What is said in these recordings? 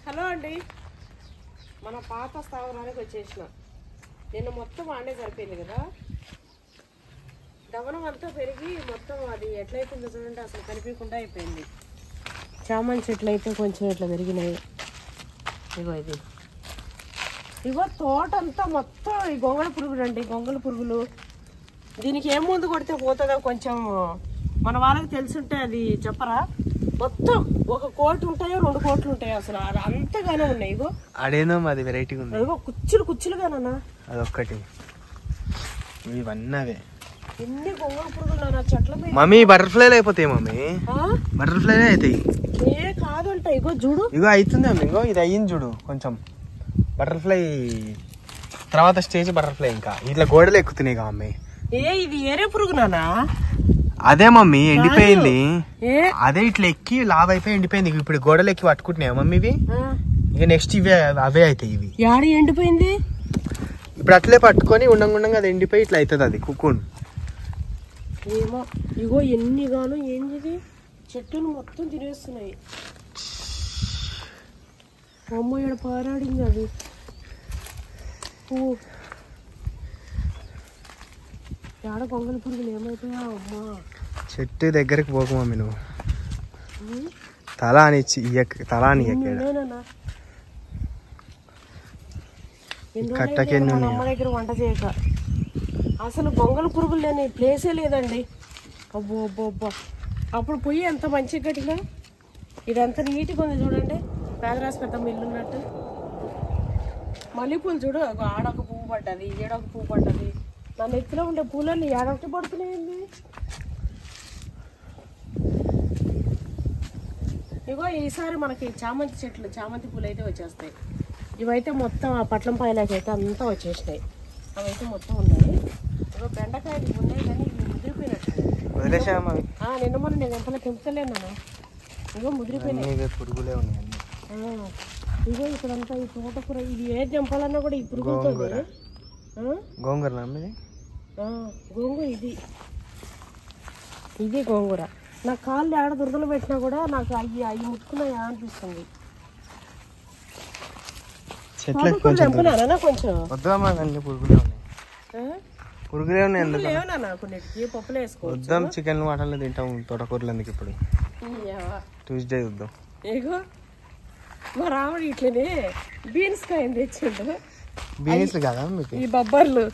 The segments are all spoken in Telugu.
హలో అండి, మన పాత స్థావరానికి వచ్చేసిన. నిన్న మొత్తం ఆడే సరిపోయింది కదా, దవనం అంతా పెరిగి మొత్తం అది ఎట్లయితుందో చూడండి, అసలు కనిపించకుండా అయిపోయింది. చామంతి చెట్లు అయితే కొంచెం ఇట్లా పెరిగినాయి. ఇగో తోట అంతా మొత్తం ఈ గొంగళ పురుగులు అండి, గొంగళ పురుగులు. దీనికి ఏం ముందు కొడితే పోతుందో కొంచెం మన వాళ్ళకి తెలుసుంటే అది చెప్పరా. మొత్తం 1 కోటి ఉంటాయో 2 కోట్లు ఉంటాయో, అసలు అంతగానే ఉన్నాయి. ఇగో అడేనో అది వెరైటీగా ఉంది. ఇగో కుచ్చులుగానన్నా అదొక్కటి, ఇవన్నీ అవే. ఎన్ని గొంగళ పురుగులు చెట్ల మీద. మమ్మీ బటర్ఫ్లైలు అయిపోతాయి మమ్మీ, బటర్ఫ్లైలే అవుతాయి. ఏ కాదంట, ఇగో చూడు, ఇగో అవుతుంది మమ్మీ. ఇగో ఇది అయ్యింది చూడు, కొంచెం బటర్ఫ్లై తర్వాత స్టేజ్ బటర్ఫ్లై. ఇంకా ఇట్లా గోడలు ఎక్కుతున్నాయి మమ్మీ. ఇది ఏరే పురుగు నానా. అదే మమ్మీ ఎండిపోయింది, అదే ఇట్లా ఎక్కి లావ్ అయిపోయి ఎండిపోయింది. ఇప్పుడు గోడలు ఎక్కి పట్టుకుంటున్నాయి మమ్మీ ఇవి. ఇక నెక్స్ట్ ఇవే అవే అవుతాయి. ఇవి యాడి ఎండిపోయింది, ఇప్పుడు అట్లే పట్టుకొని ఉండంగా అది ఎండిపోయి ఇట్లా అవుతుంది. అది కుక్కున్ ఏమో. ఇగో ఎన్ని గాను ఏంది, చెట్టును మొత్తం తినేస్తున్నాయి. అమ్మ ఇక్కడ పారాడింది అది. ఆడ గొంగళ పురుగులు ఏమైపోయా అమ్మా. చెట్టు దగ్గరికి పోకు మమ్మీ, నువ్వు తల అని అమ్మ దగ్గర వంట చేయక. అసలు గొంగళ పురుగులు లేని ప్లేసే లేదండి. అబ్బో అబ్బో అబ్బా, అప్పుడు పొయ్యి ఎంత మంచిగా కట్టినా. ఇదంతా నీట్గా ఉంది చూడండి, పేదరాశి పెద్ద మిల్లున్నట్టు. మల్లెపూలు చూడు, ఆడొక పువ్వు పడ్డది, ఏడొక పువ్వు పడ్డది. నా నెత్తిలో ఉండే పూలన్నీ ఏడొకటి పడుతున్నాయండి. ఇగో ఈసారి మనకి చామంతి చెట్లు, చామంతి పూలు అయితే వచ్చేస్తాయి. ఇవైతే మొత్తం ఆ పట్లం పాయలకి అయితే అంతా వచ్చేసినాయి. అవైతే మొత్తం ఉన్నాయి. ఇగో బెండకాయలు ఉన్నాయి కానీ ఇవి ముదిరిపోయినట్టు. నిన్న మొన్న నేను ఎంపలో తెంపుతలేను. ఇగో ముదిరిపోయినాయి, పురుగులే ఉన్నాయి. ఇగో ఇక్కడంతా ఈ తోటకూర, ఇది ఏది తెంపాలన్నా కూడా ఈ పురుగులతో. గోంగూర గోంగూర, ఇది గోంగూర. నా కాళ్ళు ఆడ దురదలు పెట్టినా కూడా నాకు అవి ముట్టుకున్నాయా అనిపిస్తుంది. తెంపునా కొంచెం పురుగులే లేవనా కొన్నిటికి పప్పులు వేసుకోవద్దాం. చికెన్ మటన్లు తింటాం, తోటకూరలు ఎందుకు ఇప్పుడు. ట్యూస్డే చూద్దాం. ఇగో మా రాముడు ఇట్లనే బీన్స్ కాయని తెచ్చిండు. బీన్స్ కదా మీకు ఈ బొబ్బర్లు,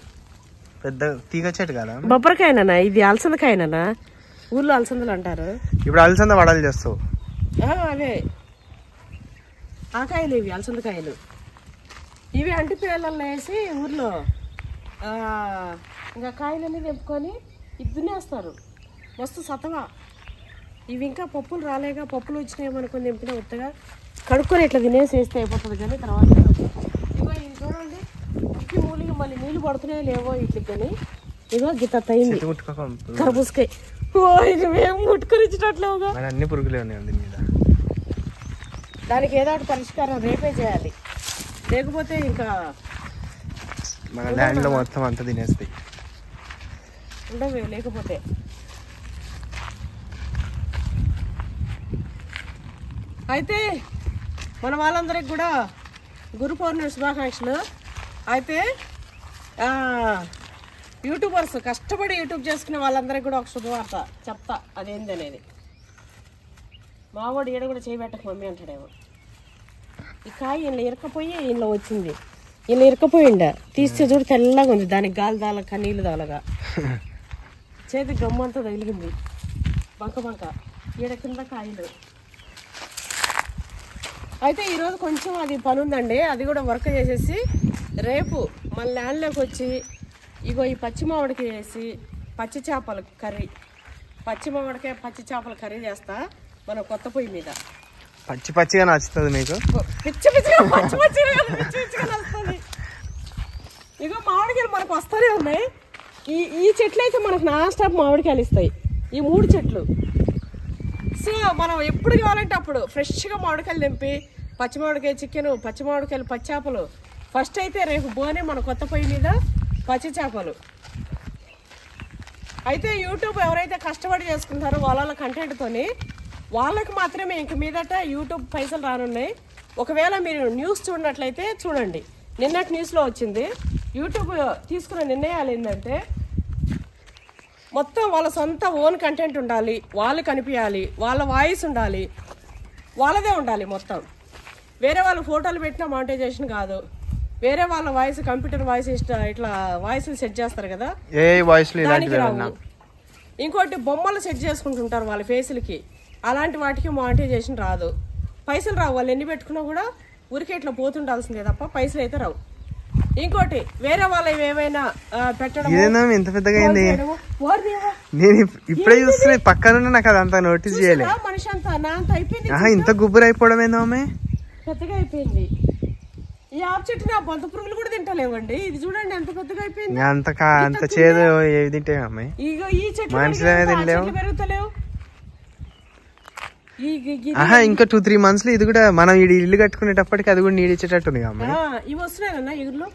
పెద్ద తీగ చెట్టు కదా. బొబ్బరికాయనా ఇది, అలసందకాయనా ఊర్లో అలసందలు అంటారు. ఇప్పుడు అలసంద వడలు చేస్తావు. అవే ఆ కాయలు, ఇవి అలసందకాయలు. ఇవి అంటి పిల్లల్లో వేసి ఊర్లో ఇంకా కాయలన్నీ తెంపుకొని ఇద్దునేస్తారు. మస్తు సతవా. ఇవి ఇంకా పప్పులు రాలేగా, పప్పులు వచ్చినాయేమనుకొని తెంపినా కొత్తగా కడుక్కొని ఇట్లా తినేసి వేస్తే అయిపోతుంది. కానీ తర్వాత ఇగో ఇది చూడండి, ఇట్లా మూలిగా మళ్ళీ నీళ్ళు పడుతున్నాయో లేవో ఇట్లకి. కానీ ఇగో గిత్త అయింది కర్బూజకాయ. ఇది మేము ముట్టుకొని ఇచ్చినట్లేవుగా, అన్ని పురుగులే ఉన్నాయి మీద. దానికి ఏదో ఒకటి పరిష్కారం రేపే చేయాలి, లేకపోతే ఇంకా మన ల్యాండ్ లో మొత్తం అంతా తినేస్తాయి. ఉండవే లేకపోతే. అయితే మన వాళ్ళందరికి కూడా గురు పౌర్ణమి శుభాకాంక్షలు. అయితే యూట్యూబర్స్, కష్టపడి యూట్యూబ్ చేసుకునే వాళ్ళందరికీ కూడా ఒక శుభవార్త చెప్తా. అదేంది అనేది మావాడు ఈడ కూడా చేయబెట్టక మమ్మీ అంటాడేమో. ఈ కాయ ఇలా ఇరకపోయి ఇలా వచ్చింది, ఇలా ఇరకపోయిండ తీస్తే చూడు తెల్లగా ఉంది. దానికి గాలి దాలక నీళ్ళు దాలగా చేతి గమ్మంతా తగిలింది. బంక ఈడ కింద కాయలు. అయితే ఈరోజు కొంచెం అది పని ఉందండి, అది కూడా వర్క్ చేసేసి రేపు మన ల్యాండ్లోకి వచ్చి ఇగో ఈ పచ్చి మామిడికాయ వేసి పచ్చి చేపల కర్రీ, పచ్చి మామిడికాయ పచ్చి చేపల కర్రీ చేస్తా మన కొత్త పొయ్యి మీద. పచ్చిగా నచ్చుతుంది మీకు? పిచ్చిగా నచ్చుతుంది. ఇగో మామిడికాయలు మనకు వస్తూనే ఉన్నాయి. ఈ చెట్లు అయితే మనకు నాన్ స్టాప్ మామిడికాయలు ఇస్తాయి, ఈ 3 చెట్లు. సో మనం ఎప్పుడు కావాలంటే అప్పుడు ఫ్రెష్గా మామిడికాయలు తెంపి పచ్చి మామిడికాయ చికెన్, పచ్చి మామిడికాయలు, పచ్చి చేపలు. ఫస్ట్ అయితే రేపు బోనే మన కొత్త పొయ్యి మీద పచ్చి చేపలు. అయితే యూట్యూబ్ ఎవరైతే కష్టపడి చేసుకుంటారో వాళ్ళ కంటెంట్తోని వాళ్ళకి మాత్రమే ఇంక మీదట యూట్యూబ్ పైసలు రానున్నాయి. ఒకవేళ మీరు న్యూస్ చూడనట్లయితే చూడండి, నిన్నటి న్యూస్లో వచ్చింది. యూట్యూబ్ తీసుకున్న నిర్ణయాలు ఏంటంటే మొత్తం వాళ్ళ సొంత ఓన్ కంటెంట్ ఉండాలి, వాళ్ళు కనిపించాలి, వాళ్ళ వాయిస్ ఉండాలి, వాళ్ళదే ఉండాలి మొత్తం. వేరే వాళ్ళు ఫోటోలు పెట్టిన మానిటైజేషన్ కాదు, వేరే వాళ్ళ వాయిస్ కంప్యూటర్ వాయిస్ ఇట్లా వాయిస్ సెట్ చేస్తారు కదా, ఏ వాయిస్ దానికి రావు. ఇంకోటి బొమ్మలు సెట్ చేసుకుంటుంటారు వాళ్ళ ఫేసులకి, అలాంటి వాటికి మానిటైజేషన్ రాదు, పైసలు రావు. వాళ్ళు ఎన్ని పెట్టుకున్నా కూడా ఊరికే ఇట్లా పోతుండాల్సిందే తప్ప పైసలు అయితే రావు. ఇంకోటి వేరే వాళ్ళ ఏమైనా పెట్టడం ఎంత పెద్దగా అయింది, నేను ఇప్పుడే చూస్తున్నా పక్కన, నాకు అదంతా నోటీస్ చేయలేదు. మనిషి అంతా నా అంత అయిపోయింది, ఇంత గుబ్బురు అయిపోవడం ఏందో పెద్దగా అయిపోయింది. ఈ ఆపు చెట్టు నా బొంత పురుగులు కూడా తింటలేవండి. ఇది చూడండి ఎంత పెద్దగా అయిపోయింది, అంత చేదు ఏవి తింటే అమ్మాయి, ఇగో ఈ చెట్లు పెరుగుతలేవు. ఇంకా 2-3 months లో ఇది కూడా మనం ఇల్లు కట్టుకునేటప్పటికి అది కూడా నీడిచ్చేటట్టుంది. ఇవి వస్తున్నాయన్నా ఎగురులో,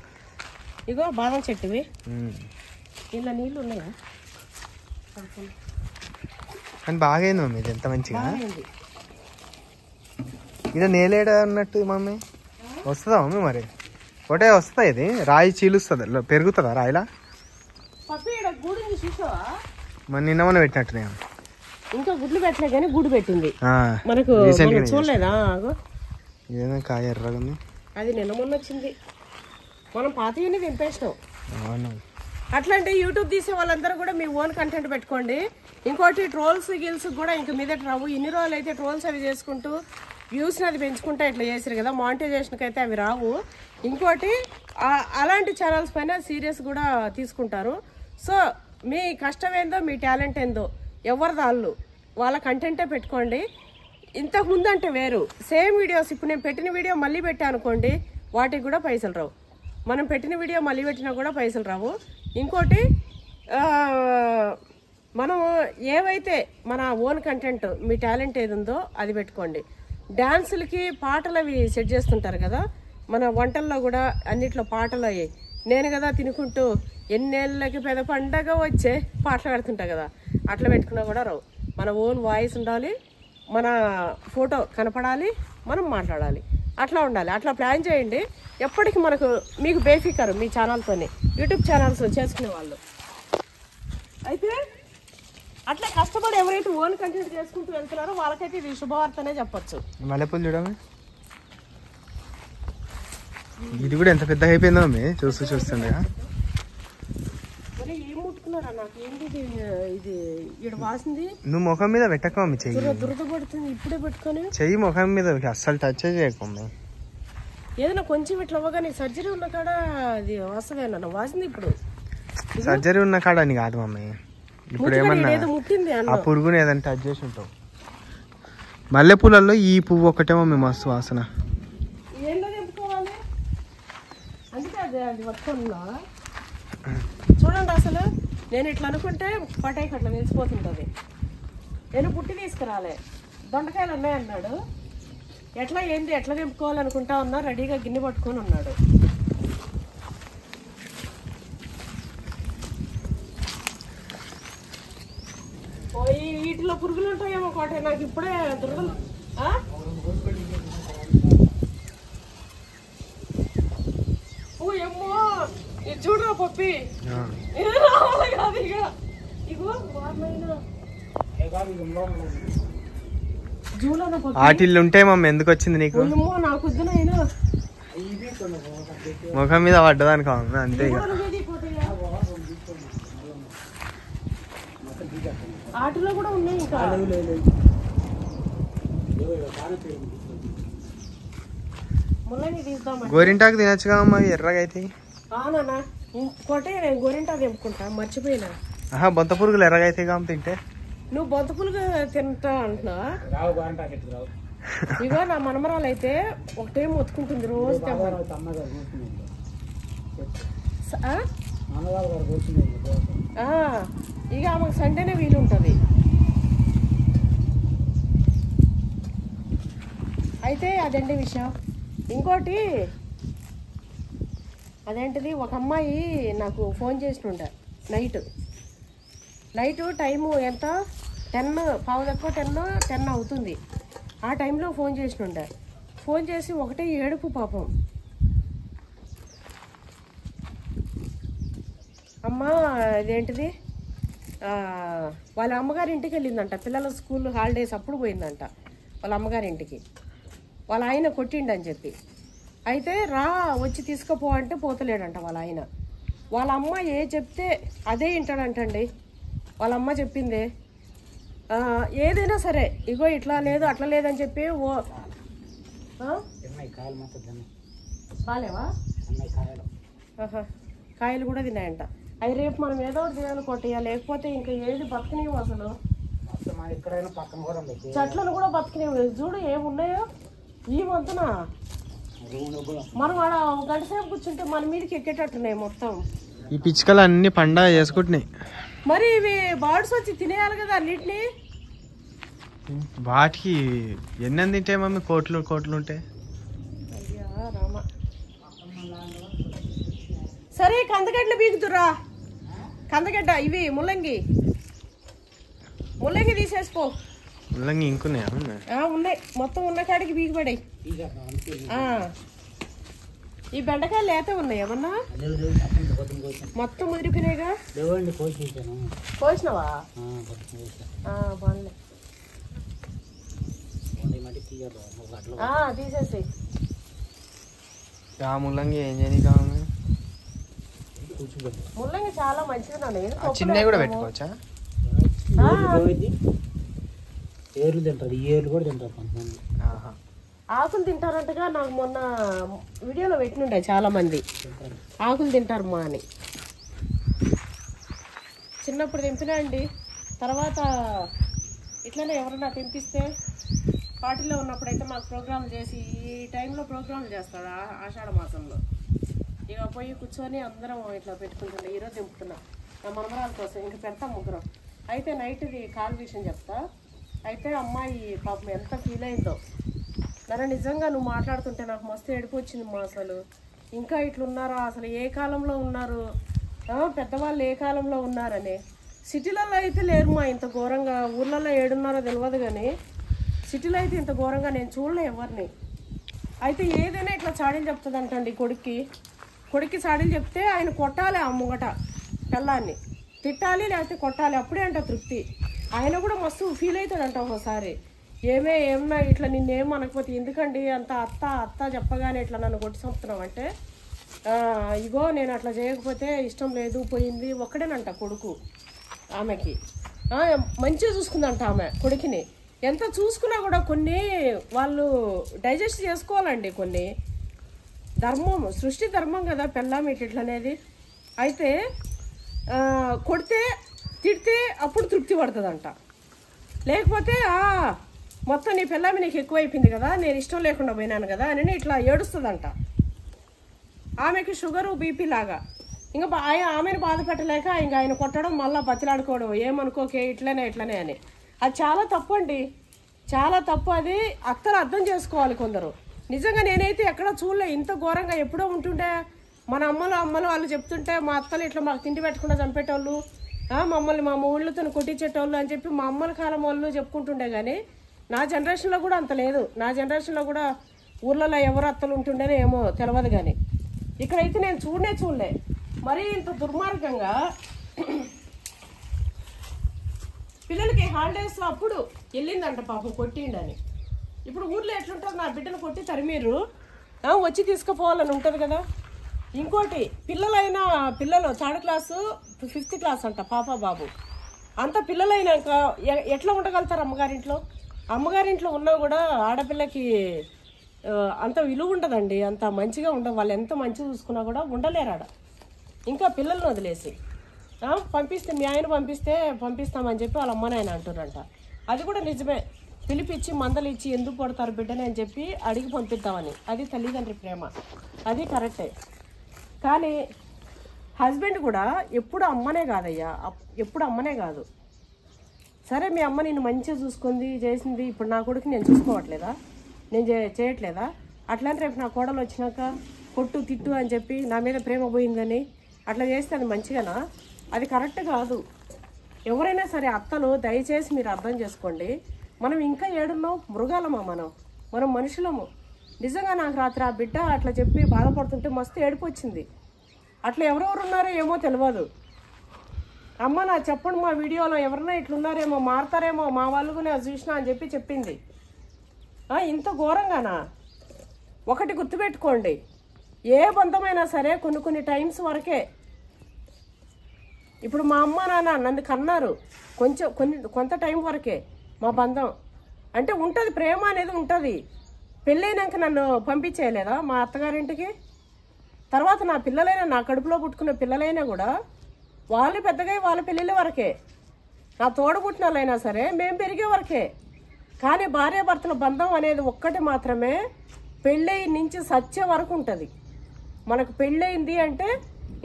ఇగో బాదం చెట్టువి, ఇలా నీళ్ళు ఉన్నాయా కానీ బాగైంది మమ్మీ, ఇది ఎంత మంచిగా. ఇలా నేలేడా అన్నట్టు మమ్మీ వస్తుందా మమ్మీ? మరి ఒకటే వస్తుందా? ఇది రాయి చీలుస్తుందా, పెరుగుతుందా రాయిలా? మరి నిన్న మొన్న పెట్టినట్టు ఇంకా గుడ్లు పెట్టలే కానీ గూడు పెట్టింది మనకు, చూడలేదా? ఏదైనా కాయ ఎర్రగా ఉంది, అది నిన్న మొన్న వచ్చింది, మనం పాతవన్నీ తెంపేసినాం. అట్లాంటి యూట్యూబ్ తీసే వాళ్ళందరూ కూడా మీ ఓన్ కంటెంట్ పెట్టుకోండి. ఇంకోటి ట్రోల్స్ గిల్స్ కూడా ఇంక మీదట రావు. ఇన్ని రోజులు అయితే ట్రోల్స్ అవి చేసుకుంటూ వ్యూస్ని అది పెంచుకుంటా ఇట్లా చేసారు కదా, మానిటైజేషన్కి అయితే అవి రావు. ఇంకోటి అలాంటి ఛానల్స్ పైన సీరియస్ కూడా తీసుకుంటారు. సో మీ కష్టం ఏందో, మీ టాలెంట్ ఏందో ఎవరిది వాళ్ళ కంటెంటే పెట్టుకోండి. ఇంతకుముందు అంటే వేరు, సేమ్ వీడియోస్ ఇప్పుడు నేను పెట్టిన వీడియో మళ్ళీ పెట్టా అనుకోండి, వాటికి కూడా పైసలు రావు. మనం పెట్టిన వీడియో మళ్ళీ పెట్టినా కూడా పైసలు రావు. ఇంకోటి మనం ఏవైతే మన ఓన్ కంటెంట్, మీ టాలెంట్ ఏది ఉందో అది పెట్టుకోండి. డ్యాన్సులకి పాటలు అవి సెట్ చేస్తుంటారు కదా, మన వంటల్లో కూడా అన్నిట్లో పాటలు అయ్యాయి. నేను కదా తినుకుంటూ ఎన్నేళ్ళకి పెద్ద పండగ వచ్చే పాటలు పెడుతుంటా కదా, అట్లా పెట్టుకున్నా కూడా రావు. మన ఓన్ వాయిస్ ఉండాలి, మన ఫోటో కనపడాలి, మనం మాట్లాడాలి, అట్లా ఉండాలి. అట్లా ప్లాన్ చేయండి. ఎప్పటికీ మీకు బేఫికర్ మీ ఛానల్తోనే, యూట్యూబ్ ఛానల్స్ చేసుకునే వాళ్ళు అయితే అట్లా కష్టపడి ఎవరైతే ఓన్ కంటెంట్ చేసుకుంటూ వెళ్తున్నారో వాళ్ళకైతే ఇది శుభవార్తనే చెప్పొచ్చు. మల్లెపూలు చూడమే, ఇది కూడా ఎంత పెద్దగా అయిపోయిందో చూస్తుండే. ఏం ముట్టుకున్నారా? నాకు ఏంటి ఇది ఈడ వాసింది. నువ్వు ముఖం మీద పెట్టక మమ్మీ, చెయ్యి దురద పడుతుంది. ఇప్పుడే పెట్టుకొని చెయ్యి ముఖం మీద అస్సలు టచ్ చేయకమ్మ. ఏదైనా కొంచెం ఇట్లా అవ్వగానే సర్జరీ ఉన్న కాడ అది వస్తుంది అన్న, వాసింది. ఇప్పుడు సర్జరీ ఉన్న కాడ అని కాదు మమ్మీ, ఇప్పుడు ఏమన్నా ముట్టింది ఆ పురుగుని ఏదైనా టచ్ చేసి ఉంటావు. మల్లెపూలలో ఈ పువ్వు ఒకటే మమ్మీ మస్తు వాసన. ఏంటో చెప్పుకోవాలి, అందుకే అది పట్టుకున్నా. చూడండి అసలు నేను ఇట్లా అనుకుంటే పటాయికి అట్లా నిలిచిపోతుంటుంది. నేను పుట్టి తీసుకురాలే, దొండకాయలు ఉన్నాయన్నాడు. ఎట్లా తెంపుకోవాలనుకుంటా ఉన్నా, రెడీగా గిన్నె పట్టుకొని ఉన్నాడు. వీటిలో పురుగులు ఉంటాయేమో కోట, నాకు ఇప్పుడే దురదలు. ఏమో చూడరా పప్పి, రావాలి కాదు ఇక. ఇగో వాటిల్లు ఉంటాయి మమ్మీ, ఎందుకు వచ్చింది నీకు? నాకు వద్దునైనా ముఖం మీద పడ్డదానికి అంతే ఇక. వాటిలో కూడా ఉన్నాయి ఇంకా. గోరింటాకు తినచ్చుగా అమ్మ, ఎర్రగా అయితే. కోటే నేను గోరింటాకు తెంపుకుంటా, మర్చిపోయినా. బొంత పురుగులు ఎర్రగా అయితే తింటే. నువ్వు బొంత పురుగు తింటా అంటున్నావా? ఇగో నా మనమరాలు అయితే ఒకటే మొత్తుకుంటుంది రోజు. ఇక ఆమెకు సండేనే వీలు ఉంటుంది. అయితే అదండి విషయం. ఇంకోటి అదేంటిది, ఒక అమ్మాయి నాకు ఫోన్ చేసినుండే నైట్ టైము ఎంత 10 పావు తక్కువ 10 అవుతుంది. ఆ టైంలో ఫోన్ చేసినుండే. ఫోన్ చేసి ఒకటే ఏడుపు పాపం. అమ్మ అదేంటిది వాళ్ళ అమ్మగారి ఇంటికి వెళ్ళిందంట, పిల్లల స్కూల్ హాలిడేస్ అప్పుడు పోయిందంట వాళ్ళ అమ్మగారి ఇంటికి. వాళ్ళ ఆయన కొట్టిండని చెప్పి అయితే రా వచ్చి తీసుకుపో అంటే పోతలేడంట వాళ్ళ ఆయన. వాళ్ళ అమ్మ ఏ చెప్తే అదే వింటాడంటండి. వాళ్ళ అమ్మ చెప్పిందే ఏదైనా సరే ఇగో ఇట్లా లేదు అట్లా లేదని చెప్పి బాలేవా కాయలు కూడా తిన్నాయంట. అవి రేపు మనం ఏదో ఒకటి చేయాలి కొట్టేయాలి, లేకపోతే ఇంకా ఏది బతకనివ్వు. అసలు చెట్లను కూడా బతకనివ్వు. చూడు ఏమున్నాయో ఈ వంతున మనం ఆడ గంట సేపు కూర్చుంటే మన మీదకి ఎక్కేటట్టున్నాయి మొత్తం. ఈ పిచ్చుకలు అన్ని పండా చేసుకుంటున్నాయి. మరి ఇవి బర్డ్స్ వచ్చి తినేయాలి కదా అన్నిటినీ. వాటికి ఎన్ని తింటాయి మమ్మీ? కోట్లు కోట్లు ఉంటాయి. అయ్యా రామ. సరే కందగడ్డలు బీగుతురా, కందగడ్డ ఇవి ముల్లంగి తీసేసిపో. ముల్లంగి ఇంకున్నాయా? ఉన్నాయి, మొత్తం ఉన్న కాడికి బీగిపడాయి. ఈ బెండకాయలు లేత ఉన్నాయి ఏమన్నా? మొత్తం ముదిరిపోయినాయిగా. కోసినావా? బాగుంది, తీసేసి. ముల్లంగి ఏం చేయని కావాలి? ముల్లంగి చాలా మంచిది. చిన్నవి కూడా పెట్టుకోవచ్చా? ఏర్లు తింటారు, ఈ ఏర్లు కూడా తింటారు కొంతమంది. ఆకులు తింటారంటగా, నాకు మొన్న వీడియోలో పెట్టినుండే చాలా మంది ఆకులు తింటారు మా అని. చిన్నప్పుడు తెంపినా అండి, తర్వాత ఇట్లనే ఎవరన్నా తెంపిస్తే పార్టీలో ఉన్నప్పుడైతే మాకు ప్రోగ్రాంలు చేసి, ఈ టైంలో ప్రోగ్రాంలు చేస్తాడు ఆషాఢ మాసంలో. ఇక పోయి కూర్చొని అందరం ఇట్లా పెట్టుకుంటుండే. ఈరోజు తెంపుతున్నా నా మనమరాల కోసం, ఇంక పెడతాం ముగ్గురం. అయితే నైట్ది కాల్ విషయం చెప్తా. అయితే అమ్మాయి పాపం ఎంత ఫీల్ అయిందో. నన్ను నిజంగా నువ్వు మాట్లాడుతుంటే నాకు మస్తు ఏడుపు వచ్చింది మా. అసలు ఇంకా ఇట్లున్నారా? అసలు ఏ కాలంలో ఉన్నారు? పెద్దవాళ్ళు ఏ కాలంలో ఉన్నారని. సిటీలలో అయితే లేరు మా ఇంత ఘోరంగా. ఊర్లలో ఏడున్నారో తెలియదు కానీ సిటీలో అయితే ఇంత ఘోరంగా నేను చూడలే ఎవరిని. అయితే ఏదైనా ఇట్లా చాడీలు చెప్తుందంటండి కొడుక్కి చాడీలు చెప్తే ఆయన కొట్టాలి, ఆ ముంగట పిల్లాన్ని తిట్టాలి లేకపోతే కొట్టాలి, అప్పుడే అంట తృప్తి. ఆయన కూడా మస్తు ఫీల్ అవుతాడంట ఒకసారి. ఏమన్నా ఇట్లా నిన్నేం అనకపోతే ఎందుకండి అంత అత్త చెప్పగానే ఇట్లా నన్ను కొట్టి చంపుతున్నావు అంటే, ఇగో నేను అట్లా చేయకపోతే ఇష్టం లేదు పోయింది. ఒక్కడేనంట కొడుకు ఆమెకి. మంచిగా చూసుకుందంట ఆమె కొడుకుని. ఎంత చూసుకున్నా కూడా కొన్ని వాళ్ళు డైజెస్ట్ చేసుకోవాలండి. కొన్ని ధర్మం, సృష్టి ధర్మం కదా పెళ్ళాం ఇట్లనేది. అయితే కొడితే తిడితే అప్పుడు తృప్తి పడుతుందంట. లేకపోతే మొత్తం నీ పిల్లమి నీకు ఎక్కువైపోయింది కదా, నేను ఇష్టం లేకుండా పోయినాను కదా అని ఇట్లా ఏడుస్తుందంట. ఆమెకి షుగరు బీపీ లాగా. ఇంకా ఆమెను బాధ పెట్టలేక ఇంకా ఆయన కొట్టడం, మళ్ళీ బతిలాడుకోవడం, ఏమనుకోకే ఇట్లనే అని. అది చాలా తప్పు అండి, చాలా తప్పు. అది అత్తలు అర్థం చేసుకోవాలి కొందరు. నిజంగా నేనైతే ఎక్కడ చూడలే ఇంత ఘోరంగా. ఎప్పుడో ఉంటుండే మన అమ్మలు వాళ్ళు చెప్తుంటే, మా అత్తలు ఇట్లా మాకు తిండి పెట్టకుండా చంపేటోళ్ళు, మమ్మల్ని మా ఊళ్ళతో కొట్టించేటోళ్ళు అని చెప్పి మా అమ్మల కాలం వాళ్ళు చెప్పుకుంటుండే. కానీ నా జనరేషన్లో కూడా అంత లేదు. నా జనరేషన్లో కూడా ఊర్లలో ఎవరు అత్తలు ఉంటుండేనో ఏమో తెలియదు. కానీ ఇక్కడైతే నేను చూడలే. మరీ ఇంత దుర్మార్గంగా పిల్లలకి హాలిడేస్లో అప్పుడు వెళ్ళిందంట పాపం కొట్టిండని. ఇప్పుడు ఊర్లో ఎట్లుంటుంది, నా బిడ్డను కొట్టి తరిమీరు వచ్చి తీసుకుపోవాలని ఉంటుంది కదా. ఇంకోటి పిల్లలు 3rd క్లాసు 5th క్లాస్ అంట పాప బాబు. అంత పిల్లలైనాక ఎట్లా ఉండగలుగుతారు అమ్మగారింట్లో ఉన్నా కూడా ఆడపిల్లకి అంత విలువ ఉండదండి, అంత మంచిగా ఉండదు. వాళ్ళు ఎంత మంచిగా చూసుకున్నా కూడా ఉండలేరు ఆడ. ఇంకా పిల్లల్ని వదిలేసి పంపిస్తే, మీ ఆయన పంపిస్తామని చెప్పి వాళ్ళ అమ్మ నాయన అంటున్నారంట. అది కూడా నిజమే. పిలిపించి మందలు ఇచ్చి ఎందుకు కొడతారు బిడ్డని అని చెప్పి అడిగి పంపిద్దామని. అది తల్లిదండ్రి ప్రేమ, అది కరెక్టే. కానీ హస్బెండ్ కూడా ఎప్పుడు అమ్మనే కాదయ్యా, ఎప్పుడు అమ్మనే కాదు. సరే మీ అమ్మ నిన్ను మంచిగా చూసుకుంది చేసింది, ఇప్పుడు నా కొడుకు నేను చూసుకోవట్లేదా, నేను చేయట్లేదా? అట్లాంటి రేపు నా కోడలు వచ్చినాక కొట్టు తిట్టు అని చెప్పి నా మీద ప్రేమ పోయిందని అట్లా చేస్తే అది మంచిగానా? అది కరెక్ట్ కాదు. ఎవరైనా సరే అత్తలు దయచేసి మీరు అర్థం చేసుకోండి. మనం ఇంకా ఏడున్నాం, మృగాలమా మనం మనుషులము. నిజంగా నాకు రాత్రి ఆ బిడ్డ అట్లా చెప్పి బాధపడుతుంటే మస్తు ఏడుపు వచ్చింది. అట్లా ఎవరెవరు ఉన్నారో ఏమో తెలియదు. అమ్మ నా చెప్పండి మా వీడియోలో ఎవరన్నా ఇట్లున్నారేమో మారుతారేమో మా వాళ్ళు నేను చూసినా అని చెప్పి చెప్పింది. ఇంత ఘోరంగానా? ఒకటి గుర్తుపెట్టుకోండి, ఏ బంధమైనా సరే కొన్ని టైమ్స్ వరకే. ఇప్పుడు మా అమ్మ నాన్న నన్ను కన్నారు, కొంత టైం వరకే మా బంధం అంటే ఉంటుంది. ప్రేమ అనేది ఉంటుంది. పెళ్ళైనాక నన్ను పంపించేయలేదా మా అత్తగారింటికి? తర్వాత నా పిల్లలైనా, నా కడుపులో పుట్టుకున్న పిల్లలైనా కూడా వాళ్ళు పెద్దగా వాళ్ళ పెళ్ళిళ్ళ వరకే. నా తోడబుట్టిన వాళ్ళైనా సరే మేము పెరిగే వరకే. కానీ భార్యాభర్తల బంధం అనేది ఒక్కటి మాత్రమే, పెళ్ళయి నుంచి సచ్చే వరకు ఉంటుంది. మనకు పెళ్ళయింది అంటే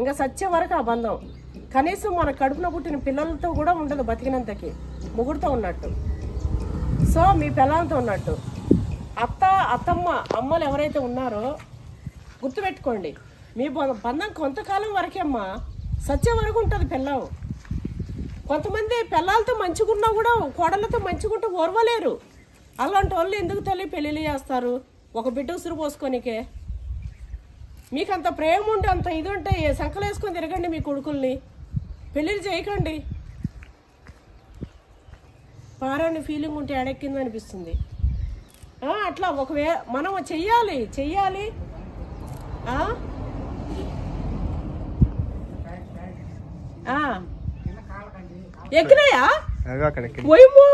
ఇంకా సచ్చే వరకు ఆ బంధం. కనీసం మన కడుపున పుట్టిన పిల్లలతో కూడా ఉండదు బతికినంతకి, ముగ్గురితో ఉన్నట్టు. సో మీ పిల్లలతో ఉన్నట్టు. అత్తమ్మ అమ్మలు ఎవరైతే ఉన్నారో గుర్తుపెట్టుకోండి, మీ బంధం కొంతకాలం వరకే అమ్మా, సచ్చే వరకు ఉంటుంది పిల్లం. కొంతమంది పిల్లలతో మంచిగున్నా కూడా కోడళ్ళతో మంచిగుంటే ఓర్వలేరు. అలాంటి వాళ్ళు ఎందుకు తల్లి పెళ్ళిళ్ళు చేస్తారు? ఒక బిడ్డ ఉసురు పోసుకోనికే. మీకు అంత ప్రేమ ఉండి అంత ఇది ఉంటే సంకలు వేసుకొని తిరగండి మీ కొడుకుల్ని, పెళ్ళిళ్ళు చేయకండి. పారాని ఫీలింగ్ ఉంటే ఎడెక్కింది అనిపిస్తుంది. అట్లా ఒకవేళ మనం చెయ్యాలి ఎక్కినాయా? పోయిమో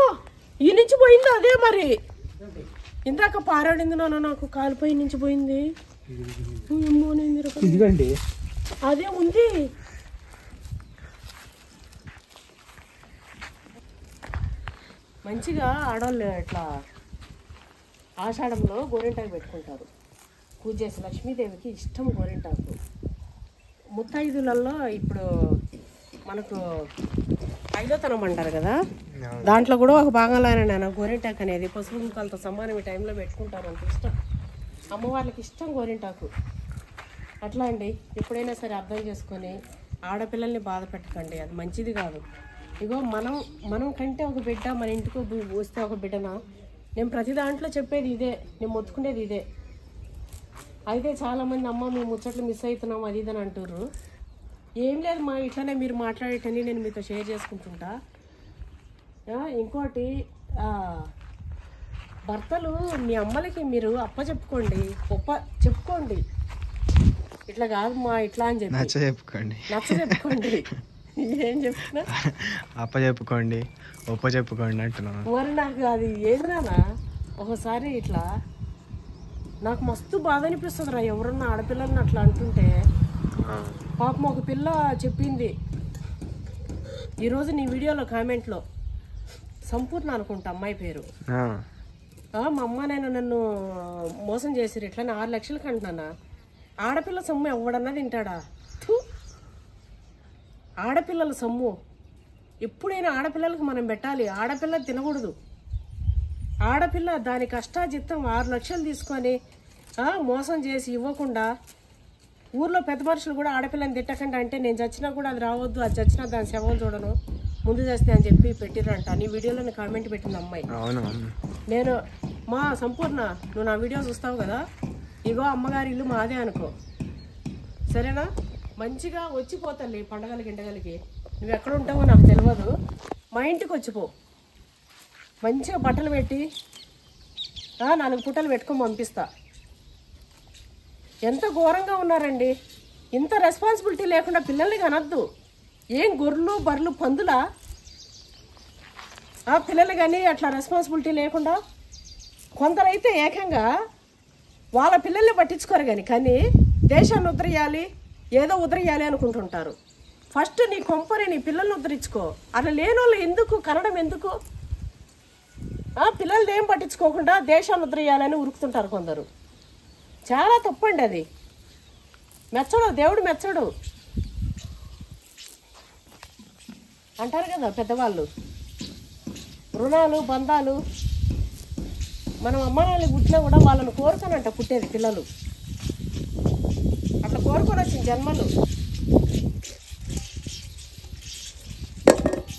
ఈ నుంచి పోయింది. అదే మరి ఇందాక పారాడింది నాన్న, నాకు కాలుపై నుంచి పోయింది. అదే ఉంది. మంచిగా ఆడవాళ్ళు ఇట్లా ఆషాఢంలో గోరింటాకు పెట్టుకుంటారు. పూజ చేసి లక్ష్మీదేవికి ఇష్టం గోరింటాకు. ముత్తైదులలో ఇప్పుడు మనకు 5వ తనం అంటారు కదా, దాంట్లో కూడా ఒక భాగంలోనే నేను గోరింటాకు అనేది పసుపు కుంకాలతో సమానం ఈ టైంలో పెట్టుకుంటారు. అంత ఇష్టం అమ్మవార్లకి, ఇష్టం గోరింటాకు. అట్లా అండి, ఎప్పుడైనా సరే అర్థం చేసుకొని ఆడపిల్లల్ని బాధ పెట్టకండి, అది మంచిది కాదు. ఇగో మనం కంటే ఒక బిడ్డ మన ఇంటికి వస్తే ఒక బిడ్డనా, నేను ప్రతి దాంట్లో చెప్పేది ఇదే, నేను మొత్తుకునేది ఇదే. అయితే చాలామంది అమ్మ మేము ముచ్చట్లు మిస్ అవుతున్నాం అది ఇదని అంటారు. ఏం లేదు మా ఇట్లానే మీరు మాట్లాడేటని నేను మీతో షేర్ చేసుకుంటుంటా. ఇంకోటి, భర్తలు మీ అమ్మలకి మీరు చెప్పుకోండి, చెప్పుకోండి. ఇట్లా కాదు మా ఇట్లా అని చెప్పి నచ్చ చెప్పుకోండి. ఏం చెప్తున్నా? చెప్పుకోండి, చెప్పుకోండి అంటున్నాను. మరి నాకు అది ఏదిరానా, ఒకసారి ఇట్లా నాకు మస్తు బాధ అనిపిస్తుంది రా ఎవరన్నా ఆడపిల్లల్ని అట్లా అంటుంటే. పాపం ఒక పిల్ల చెప్పింది ఈరోజు నీ వీడియోలో కామెంట్లో, సంపూర్ణ అనుకుంటా అమ్మాయి పేరు. మా అమ్మ నేను నన్ను మోసం చేసిరు ఇట్లా 6 లక్షలకి అంటున్నానా? ఆడపిల్ల సొమ్ము ఎవడన్నా తింటాడా? ఆడపిల్లల సొమ్ము ఎప్పుడైనా ఆడపిల్లలకు మనం పెట్టాలి, ఆడపిల్ల తినకూడదు. ఆడపిల్ల దాని కష్టాజిత్తం 6 లక్షలు తీసుకొని మోసం చేసి ఇవ్వకుండా, ఊర్లో పెద్ద మనుషులు కూడా ఆడపిల్లని తిట్టకండి అంటే నేను చచ్చినా కూడా అది రావద్దు, అది చచ్చినా దాని శవం చూడను ముందు చేస్తే అని చెప్పి పెట్టిరంట. నీ వీడియోలో నేను కామెంట్ పెట్టింది అమ్మాయి. నేను మా సంపూర్ణ, నువ్వు నా వీడియో చూస్తావు కదా, ఇగో అమ్మగారి ఇల్లు మాదే అనుకో, సరేనా? మంచిగా వచ్చిపోతాను పండగలకి నువ్వు ఎక్కడ ఉంటావో నాకు తెలియదు, మా ఇంటికి వచ్చిపో. మంచిగా బట్టలు పెట్టి 4 పూటలు పెట్టుకొని పంపిస్తా. ఎంత ఘోరంగా ఉన్నారండి, ఇంత రెస్పాన్సిబిలిటీ లేకుండా పిల్లల్ని కనద్దు. ఏం గొర్రెలు బర్రెలు పందులా పిల్లలు కానీ అట్లా రెస్పాన్సిబిలిటీ లేకుండా? కొందరైతే ఏకంగా వాళ్ళ పిల్లల్ని పట్టించుకోరు కానీ దేశాన్ని ఉద్ధరియాలి, ఏదో ఉద్ధరియాలి అనుకుంటుంటారు. ఫస్ట్ నీ కొంపని నీ పిల్లల్ని ఉద్ధరించుకో. అట్లా లేని వాళ్ళు ఎందుకు కనడం, ఎందుకు? పిల్లలు ఏం పట్టించుకోకుండా దేశాన్ని ఉద్ధరియాలని ఉరుకుతుంటారు కొందరు. చాలా తప్పండి అది. మెచ్చడు, దేవుడు మెచ్చడు అంటారు కదా పెద్దవాళ్ళు. రుణాలు బంధాలు మనం అమ్మ నాన్నలు పుట్టినా కూడా వాళ్ళని కోరుతానంట పుట్టేది పిల్లలు. అట్లా కోరుకొని వచ్చిన జన్మలు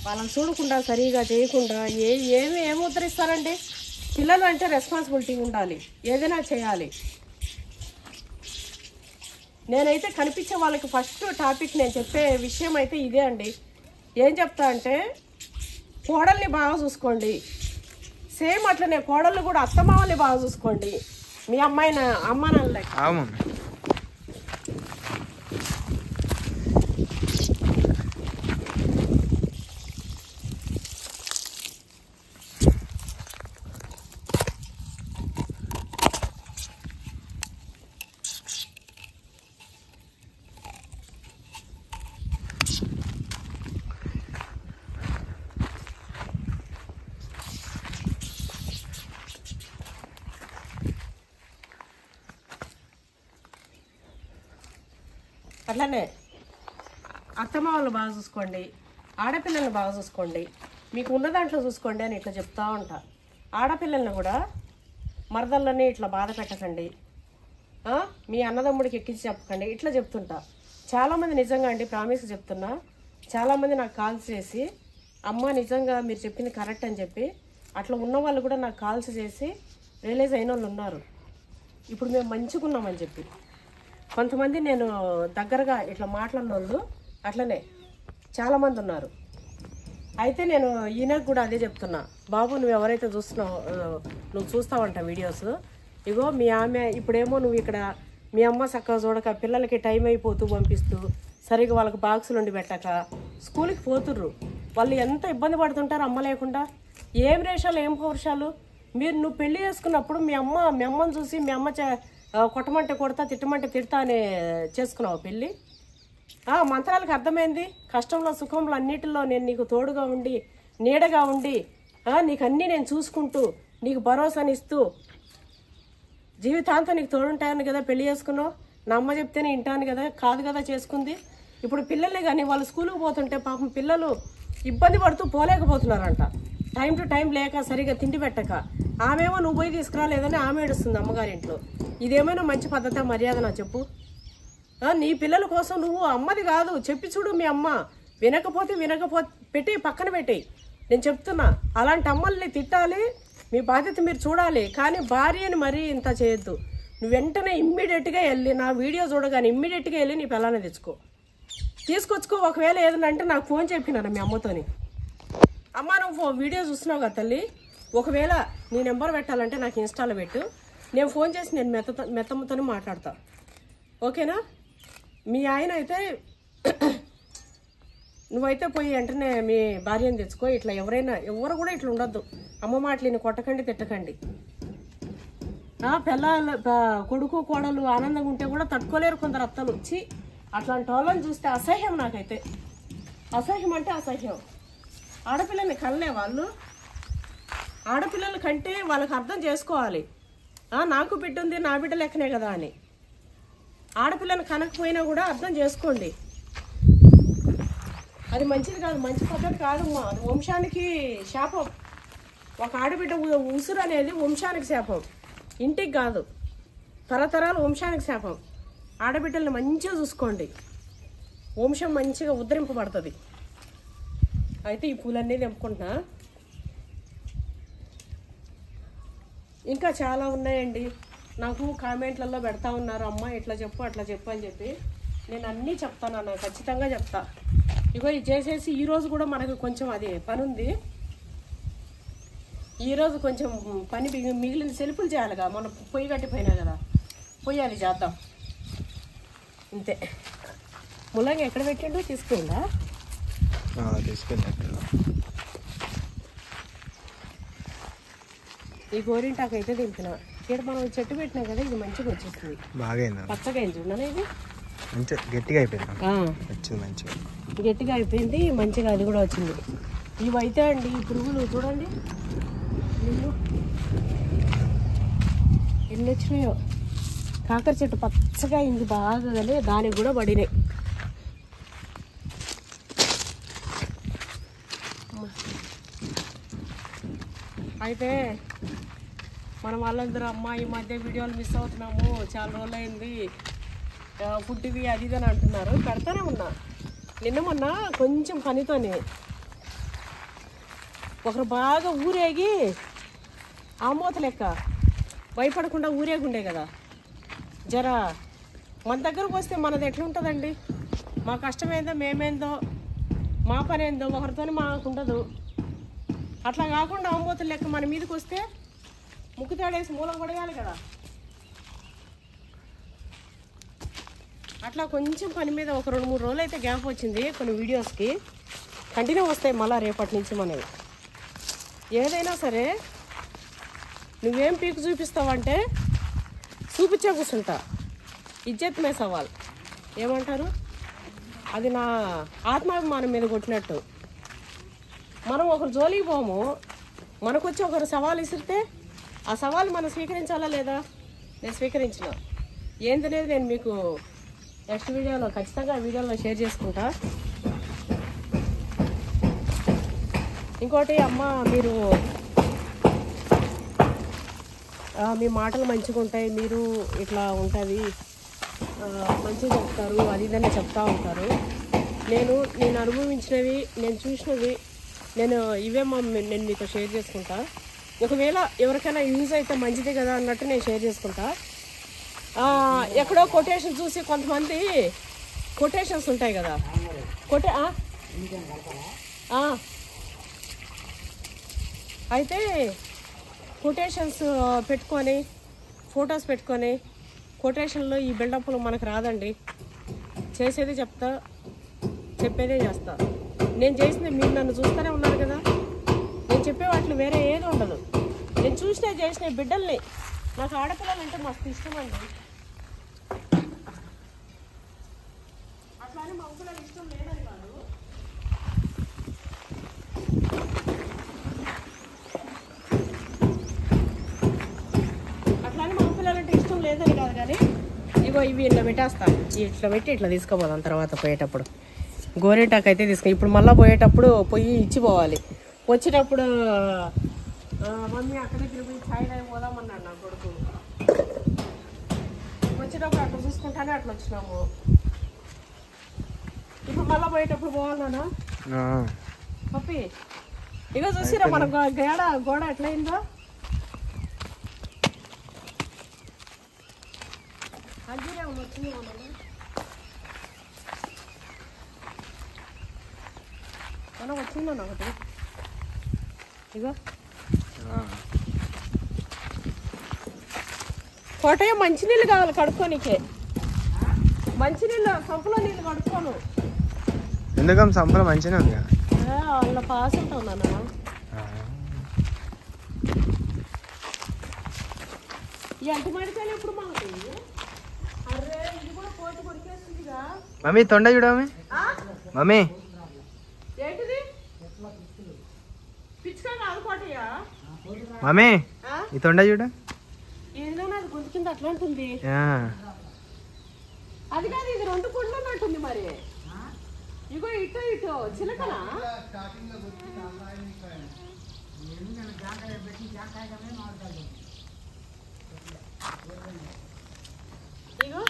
వాళ్ళని చూడకుండా సరిగా చేయకుండా ఏమి ఉద్ధరిస్తారండి? పిల్లలు అంటే రెస్పాన్సిబిలిటీ ఉండాలి, ఏదైనా చేయాలి. నేనైతే కనిపించే వాళ్ళకి ఫస్ట్ టాపిక్ నేను చెప్పే విషయం అయితే ఇదే అండి. ఏం చెప్తా అంటే కోడల్ని బాగా చూసుకోండి, సేమ్ అట్లనే కోడళ్ళు కూడా అత్తమామల్ని బాగా చూసుకోండి. మీ అమ్మాయి అమ్మ నాన్న లెక్క. అట్లనే అత్తమ్మ వాళ్ళు బాగా చూసుకోండి, ఆడపిల్లల్ని బాగా చూసుకోండి, మీకు ఉన్న దాంట్లో చూసుకోండి అని ఇట్లా చెప్తా ఉంటా. ఆడపిల్లల్ని కూడా మరదళ్ళని ఇట్లా బాధ పెట్టకండి, మీ అన్నదమ్ముడికి ఎక్కించి చెప్పకండి, ఇట్లా చెప్తుంటా. చాలామంది నిజంగా అండి ప్రామిస్ చెప్తున్నా, చాలామంది నాకు కాల్స్ చేసి అమ్మ నిజంగా మీరు చెప్పింది కరెక్ట్ అని చెప్పి అట్లా ఉన్న వాళ్ళు కూడా నాకు కాల్స్ చేసి రియలైజ్ అయిన వాళ్ళు ఉన్నారు. ఇప్పుడు మేము మంచిగా ఉన్నామని చెప్పి కొంతమంది నేను దగ్గరగా ఇట్లా మాట్లాడిన వాళ్ళు అట్లనే చాలామంది ఉన్నారు. అయితే నేను ఈయనకు కూడా అదే చెప్తున్నా, బాబు నువ్వు ఎవరైతే చూస్తున్నావు, నువ్వు చూస్తావంట వీడియోస్, ఇగో మీ ఆమె ఇప్పుడేమో నువ్వు ఇక్కడ మీ అమ్మ చక్కగా చూడక పిల్లలకి టైం అయిపోతూ పంపిస్తూ సరిగ్గా వాళ్ళకి బాక్సులు వండి పెట్టక స్కూల్కి పోతుర్రు. వాళ్ళు ఎంత ఇబ్బంది పడుతుంటారు అమ్మ లేకుండా. ఏం రేషాలు ఏం పౌరుషాలు. నువ్వు పెళ్లి చేసుకున్నప్పుడు మీ అమ్మని చూసి మీ అమ్మ కొట్టమంటే కొడతా తిట్టమంటే తిడతా అని చేసుకున్నావు పెళ్ళి. మంత్రాలకు అర్థమైంది, కష్టంలో సుఖంలో అన్నిటిలో నేను నీకు తోడుగా ఉండి నీడగా ఉండి నీకు అన్నీ నేను చూసుకుంటూ నీకు భరోసానిస్తూ జీవితాంతం నీకు తోడుంటాయని కదా పెళ్లి చేసుకున్నావు. నా అమ్మ చెప్తేనే వింటాను కదా, కాదు కదా చేసుకుంది. ఇప్పుడు పిల్లలే కానీ వాళ్ళు స్కూల్కి పోతుంటే పాపం పిల్లలు ఇబ్బంది పడుతూ పోలేకపోతున్నారంట, టైం టు టైం లేక సరిగా తిండి పెట్టక. ఆమెమో నువ్వు పోయి తీసుకురాలేదని ఆమె ఏడుస్తుంది అమ్మగారింట్లో. ఇదేమైనా మంచి పద్ధతి మర్యాద నా చెప్పు? నీ పిల్లల కోసం నువ్వు అమ్మది కాదు చెప్పి చూడు. మీ అమ్మ వినకపోతే పెట్టి పక్కన పెట్టేయి. నేను చెప్తున్నా, అలాంటి అమ్మల్ని తిట్టాలి, మీ బాధ్యత మీరు చూడాలి, కానీ భార్యని మరీ ఇంత చేయొద్దు. నువ్వు వెంటనే ఇమ్మీడియట్గా వెళ్ళి నా వీడియో చూడగానే ఇమ్మీడియట్గా వెళ్ళి నీ పిల్లని తీసుకొచ్చుకో. ఒకవేళ ఏదైనా అంటే నాకు ఫోన్ చెప్పినారా మీ అమ్మతోని, అమ్మ నువ్వు వీడియో చూస్తున్నావు కదా తల్లి, ఒకవేళ నీ నెంబర్ పెట్టాలంటే నాకు ఇన్స్టాలో పెట్టు, నేను ఫోన్ చేసి నేను మెత్తమ్మతోనే మాట్లాడతా, ఓకేనా? మీ ఆయన అయితే నువ్వైతే పోయి వెంటనే మీ భార్యను తెచ్చుకో. ఇట్లా ఎవరు కూడా ఇట్లా ఉండొద్దు. అమ్మ మాటలు కొట్టకండి తిట్టకండి. పిల్లలు కొడుకు కోడలు ఆనందంగా ఉంటే కూడా తట్టుకోలేరు కొందరు అత్తలు. వచ్చి అట్లాంటి వాళ్ళని చూస్తే అసహ్యం. నాకైతే అసహ్యం అంటే అసహ్యం. ఆడపిల్లల్ని కనలే వాళ్ళు. ఆడపిల్లల కంటే వాళ్ళకి అర్థం చేసుకోవాలి, నాకు బిడ్డ ఉంది నా బిడ్డ లెక్కనే కదా అని. ఆడపిల్లని కనకపోయినా కూడా అర్థం చేసుకోండి. అది మంచిది కాదు, మంచి పద్ధతి కాదు. వంశానికి శాపం. ఒక ఆడబిడ్డ ఉసురు అనేది వంశానికి శాపం, ఇంటికి కాదు. తరతరాలు వంశానికి శాపం. ఆడబిడ్డల్ని మంచిగా చూసుకోండి, వంశం మంచిగా ఉద్ధరింపబడుతుంది. అయితే ఈ పూలన్నీ తెంపుకుంటున్నా. ఇంకా చాలా ఉన్నాయండి. నాకు కామెంట్లలో పెడతా ఉన్నారు, అమ్మ ఇట్లా చెప్పు అట్లా చెప్పు అని చెప్పి. నేను అన్నీ చెప్తాను అన్న, ఖచ్చితంగా చెప్తా. ఇగో ఇది చేసేసి ఈరోజు కూడా మనకు కొంచెం అది పని ఉంది. ఈరోజు కొంచెం పని మిగిలిన సెల్ఫులు చేయాలిగా, మనం పొయ్యి కట్టిపోయినా కదా, పొయ్యి అది చేద్దాం అంతే. ముల్లంగా ఎక్కడ పెట్టిండో తీసుకుందా? ఈ గోరింటాకు అయితే దింపినా. ఇక్కడ మనం చెట్టు పెట్టినా కదా, ఇది మంచిగా వచ్చేస్తుంది. పచ్చగా అయింది చూడనా, ఇది గట్టిగా అయిపోయింది. గట్టిగా అయిపోయింది మంచిగా, అది కూడా వచ్చింది. ఇవైతే అండి ఈ పురుగులు చూడండి ఎన్ని వచ్చినాయో. కాకర చెట్టు పచ్చగా అయింది బాగా, కానీ దానికి కూడా పడినాయి. అయితే మన వాళ్ళందరూ అమ్మ ఈ మధ్య వీడియోలు మిస్ అవుతున్నాము, చాలా రోజులు అయింది ఫుడ్ ఇవి అది ఇది అని అంటున్నారు. పెడతానే ఉన్నా. నిన్న మొన్న కొంచెం పనితోనే ఒకరు బాగా ఊరేగి ఆమోత లెక్క భయపడకుండా ఊరేగుండే కదా. జరా మన దగ్గరకు వస్తే మనది ఎట్లుంటుందండి, మా కష్టమేందో మేమేందో మా పని ఏందో ఒకరితో మాకు ఉండదు. అట్లా కాకుండా ఆమోతుల లెక్క మన మీదకి వస్తే ముక్కు తాడేసి మూలం పడేయాలి కదా. అట్లా కొంచెం పని మీద ఒక 2-3 రోజులు అయితే గ్యాప్ వచ్చింది. కొన్ని వీడియోస్కి కంటిన్యూ వస్తాయి మళ్ళీ రేపటి నుంచి మనవి. ఏదైనా సరే నువ్వేం పీకు చూపిస్తావంటే చూపించే కూర్చుంటా. ఇజ్జత్ మే సవాల్ ఏమంటారు, అది నా ఆత్మాభిమానం మీద కొట్టినట్టు. మనం ఒకరు జోలికి పోము, మనకొచ్చి ఒకరు సవాల్ ఇసిరితే ఆ సవాల్ మనం స్వీకరించాలా లేదా? నేను స్వీకరించిన ఏందనేది నేను మీకు నెక్స్ట్ వీడియోలో ఖచ్చితంగా వీడియోలో షేర్ చేసుకుంటా. ఇంకోటి అమ్మ, మీరు మీ మాటలు మంచిగా ఉంటాయి, మీరు ఇట్లా ఉంటుంది మంచిగా చెప్తారు, అది ఇదని చెప్తూ ఉంటారు. నేను అనుభవించినవి, నేను చూసినవి, ఇవే నేను మీతో షేర్ చేసుకుంటా. ఒకవేళ ఎవరికైనా యూజ్ అయితే మంచిదే కదా అన్నట్టు నేను షేర్ చేసుకుంటా. ఎక్కడో కొటేషన్ చూసి కొంతమంది కొటేషన్స్ ఉంటాయి కదా, అయితే కొటేషన్స్ పెట్టుకొని ఫొటోస్ పెట్టుకొని కొటేషన్లో ఈ బిల్డప్లు మనకు రాదండి. చేసేది చెప్తా, చెప్పేదే చేస్తా. నేను చేసింది మీరు నన్ను చూస్తూనే ఉన్నారు కదా. నేను చెప్పే వాటిలో వేరే ఏది ఉండదు. నేను చూసినా చేసిన బిడ్డల్ని, నాకు ఆడపిల్లలు అంటే మస్తు ఇష్టం అండి. అట్లానే మా పిల్లలు ఇష్టం లేదని కాదు, అట్లానే మా పిల్లలంటే ఇష్టం లేదని కాదు. కానీ ఇగో ఇవి ఇట్లా పెట్టేస్తా, ఇట్లా పెట్టి ఇట్లా తీసుకోపోదాం తర్వాత పోయేటప్పుడు. గోరింటాకు అయితే తీసుకుని ఇప్పుడు మళ్ళీ పోయేటప్పుడు పొయ్యి ఇచ్చిపోవాలి. వచ్చేటప్పుడు మమ్మీ అక్క దగ్గర పోయి ఛాయ్ పోదామన్నాడు నా కొడుకు. వచ్చేటప్పుడు అట్లా చూసుకుంటానే అట్లా వచ్చినాము. ఇప్పుడు మళ్ళీ పోయేటప్పుడు పోవాలన్నా పప్పి. ఇక చూసిరా మన గోడ ఎట్లయిందో. అంజీరే వచ్చింది మనం వచ్చిందన్న ఒకటి. ఇగో కోటయ్య మంచినీళ్ళు కావాలి కడుక్కోనికే. మంచినీళ్ళు సంపులో నీళ్ళు కడుక్కోను. ఎందుకం సంపల మంచిగా ఉంది వాళ్ళ పాస్ ఉంటావు నాన్న. ఈ అంటి మడిపోయిన ఎప్పుడు మాకు అరే ఇది కూడా కోతి కొడికేస్తుందిగా. మమ్మీ తొండ చూడమే మమ్మీ. ఏంటిది పిచ్చుకా కాదు కోటయ్య. మమ్మీ ఈ తొండ చూడ. ఏందో నాది గొంతు కింద అట్లా ఉంటుంది. అది కాదు, ఇది 2 గుడ్లు ఉన్నట్టుంది మరి. ఇగో ఇటో ఇటో చిలకనా. ఇగో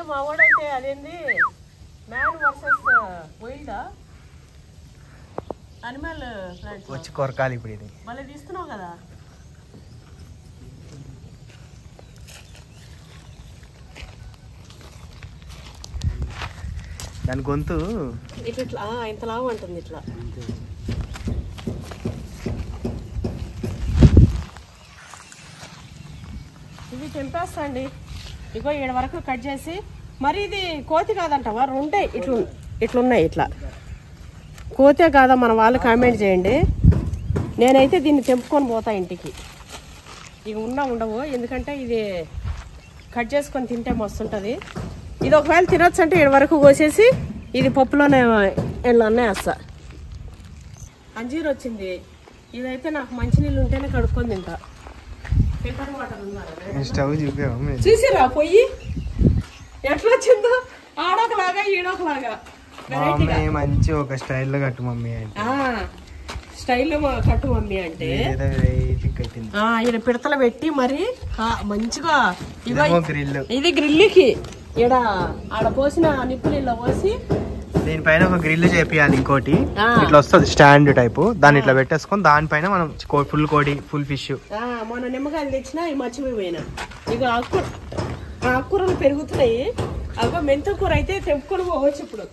మా వాడైతే అదేంది మ్యాన్ వర్సెస్ వైల్డా అనిమల్ ప్లాంట్ వచ్చి కొరకాలి ఇప్పుడు. ఇది మళ్ళీ తీస్తున్నావు కదా. దాని గొంతు ఇట్లా ఇంతలాగా ఉంటుంది. ఇట్లా ఇవి తెంపేస్తా అండి. ఇగో 7 వరకు కట్ చేసి, మరి ఇది కోతి కాదంటావా? 2 ఇట్లున్నాయి. ఇట్లా కోతే కాదా మన వాళ్ళు కామెంట్ చేయండి. నేనైతే దీన్ని తెంపుకొని పోతా ఇంటికి. ఇక ఉండవు, ఎందుకంటే ఇది కట్ చేసుకొని తింటే మస్తు ఉంటుంది. ఇది ఒకవేళ తినొచ్చు అంటే 7 వరకు కోసేసి ఇది పప్పులోనే ఎళ్ళనే వేస్తా. అంజీర్ వచ్చింది. ఇదైతే నాకు మంచినీళ్ళు ఉంటేనే కడుక్కొని తింటా. ఫిల్టర్ వాటర్ ఉందా స్టవ్ చూపి చూసిరా పొయ్యి ఎట్లా వచ్చిందో, ఆడొకలాగా ఈడొకలాగా. మంచి ఒక స్టైల్లో కట్టు మమ్మీ అంటే. స్టైల్లో కట్టు మమ్మీ అంటే ఈయన పిడతలు పెట్టి మరి మంచిగా. ఇది గ్రిల్కి ఆడ పోసిన నిప్పులు ఇలా పోసి దీనిపైన ఒక గ్రిల్ చేపియాలి ఇంకోటి, ఇట్లా వస్తుంది స్టాండ్ టైపు, దాన్ని ఇట్లా పెట్టేసుకొని దానిపైన మనం ఫుల్ కోడి ఫుల్ ఫిష్. మన నిమ్మకాయలు తెచ్చినా ఈ మర్చిపోయినా. ఇక ఆకుకూరలు పెరుగుతున్నాయి. అగో మెంతం కూర అయితే తెంపుకొని పోవచ్చు ఇప్పుడు.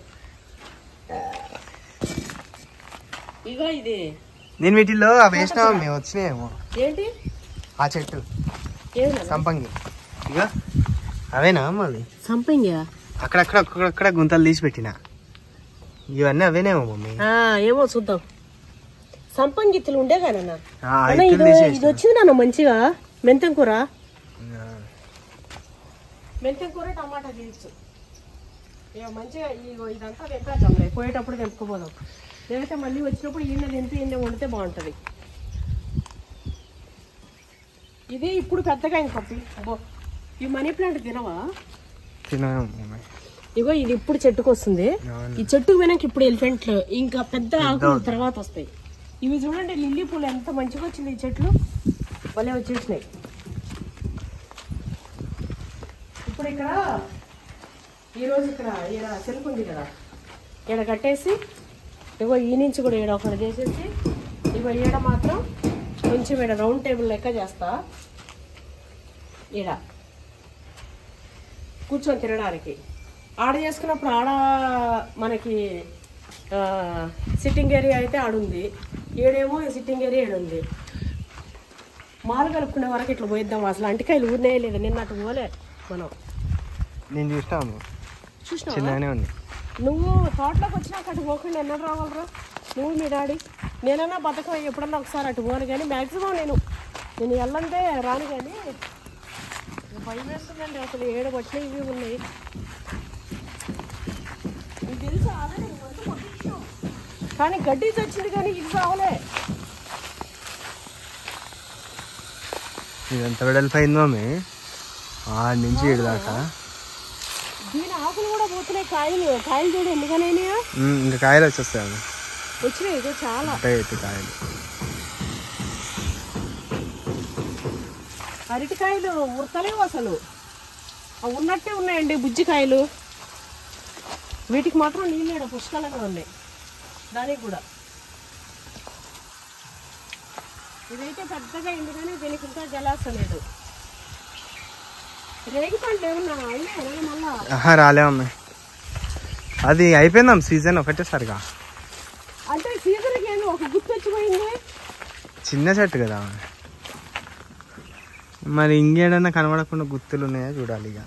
ఇగో ఇది నేను వీటిల్లో వేసినా మేము వచ్చినాయేమో. ఏంటి ఆ చెట్టు సంపంగి, ఇక అవేనా మళ్ళీ సంపంగి అక్కడక్కడ గుంతలు తీసి పెట్టినా, ఇవన్నీ అవేనేమో మమ్మీ. ఏమో చూద్దాం. సంపంగిత్తులు ఉండే కాదన్నా, ఇది వచ్చింది నాన్న మంచిగా. మెంతం కూర టమాటా తీయచ్చు మంచిగా. ఇదంతా తెంపేద్దాంలే, పోయేటప్పుడు తెంపుకోపోదాం. లేకపోతే మళ్ళీ వచ్చినప్పుడు ఈయన తెంపి ఈయన వండితే బాగుంటుంది. ఇది ఇప్పుడు పెద్దగా అయింది పప్పి. అబ్బో ఈ మనీ ప్లాంట్ తినవా? ఇగో ఇది ఇప్పుడు చెట్టుకు వస్తుంది. ఈ చెట్టుకు పోయినాక ఇప్పుడు ఎలిఫెంట్లు ఇంకా పెద్ద ఆకులు తర్వాత వస్తాయి. ఇవి చూడండి లిల్లీ పూలు ఎంత మంచిగా వచ్చింది. ఈ చెట్లు భలే వచ్చేసినాయి. ఇప్పుడు ఇక్కడ ఈరోజు ఇక్కడ ఈడ చెరుకు ఉంది కదా, ఈడ కట్టేసి ఇగో ఈ నుంచి కూడా ఈడ ఒకటి చేసేసి, ఇగో ఈడ మాత్రం కొంచెం ఈడ రౌండ్ టేబుల్ లెక్క చేస్తా. ఈడ కూర్చొని తినడానికి. ఆడ చేసుకున్నప్పుడు ఆడ మనకి సిట్టింగ్ ఏరియా అయితే ఆడుంది, ఈడేమో సిట్టింగ్ ఏరియా ఏడుంది. మాలు కలుపుకునే వరకు ఇట్లా పోయిద్దాం. అసలు అంటికాయలు ఊరినే లేదు, నిన్న అటు పోలే మనం. నేను చూసినా నువ్వు తోటలోకి వచ్చినాక అటు పోకుండా ఎన్నడూ రావాలరా నువ్వు మీ డాడీ. నేనన్నా బతకం ఎప్పుడన్నా ఒకసారి అటు పోను, కానీ మ్యాక్సిమం నేను వెళ్ళంతే రాను. కానీ భయం వేస్తుందండి అసలు, ఏడు పట్టిన ఇవి ఉన్నాయి. నీకు తెలుసు కానీ గడ్డి వచ్చింది కానీ ఇది కావాలే. ఇది ఎంత వెడల్పోయిందో మమ్మీ, ఆడి నుంచి ఏడు దాకా. దీని ఆకులు కూడా పోతున్నాయి. కాయలు చూడు ఎందుకనైనా ఇంకా కాయలు వచ్చేస్తాయి, వచ్చినాయి ఇదో చాలా కాయలు. అరటికాయలు ఉడతలేవు అసలు, ఉన్నట్టే ఉన్నాయండి బుజ్జికాయలు. వీటికి మాత్రం నీళ్ళు పుష్కలంగా ఉన్నాయి. దానికి కూడా ఇదైతే పెద్దగా అయింది కానీ దీనికి ఇంకా జలాసలేదు. రేగి పండ్లు ఏమన్నా అయినా మళ్ళా రాలేమమ్మా, అది అయిపోయిందాం సీజన్ ఒకటేసారిగా. అంటే సీజన్కి ఏదో ఒక గుర్తు వచ్చిపోయింది. చిన్న చెట్టు కదా మరి, ఇంకేడన్నా కనబడకుండా గుర్తులు ఉన్నాయా చూడాలి. ఇక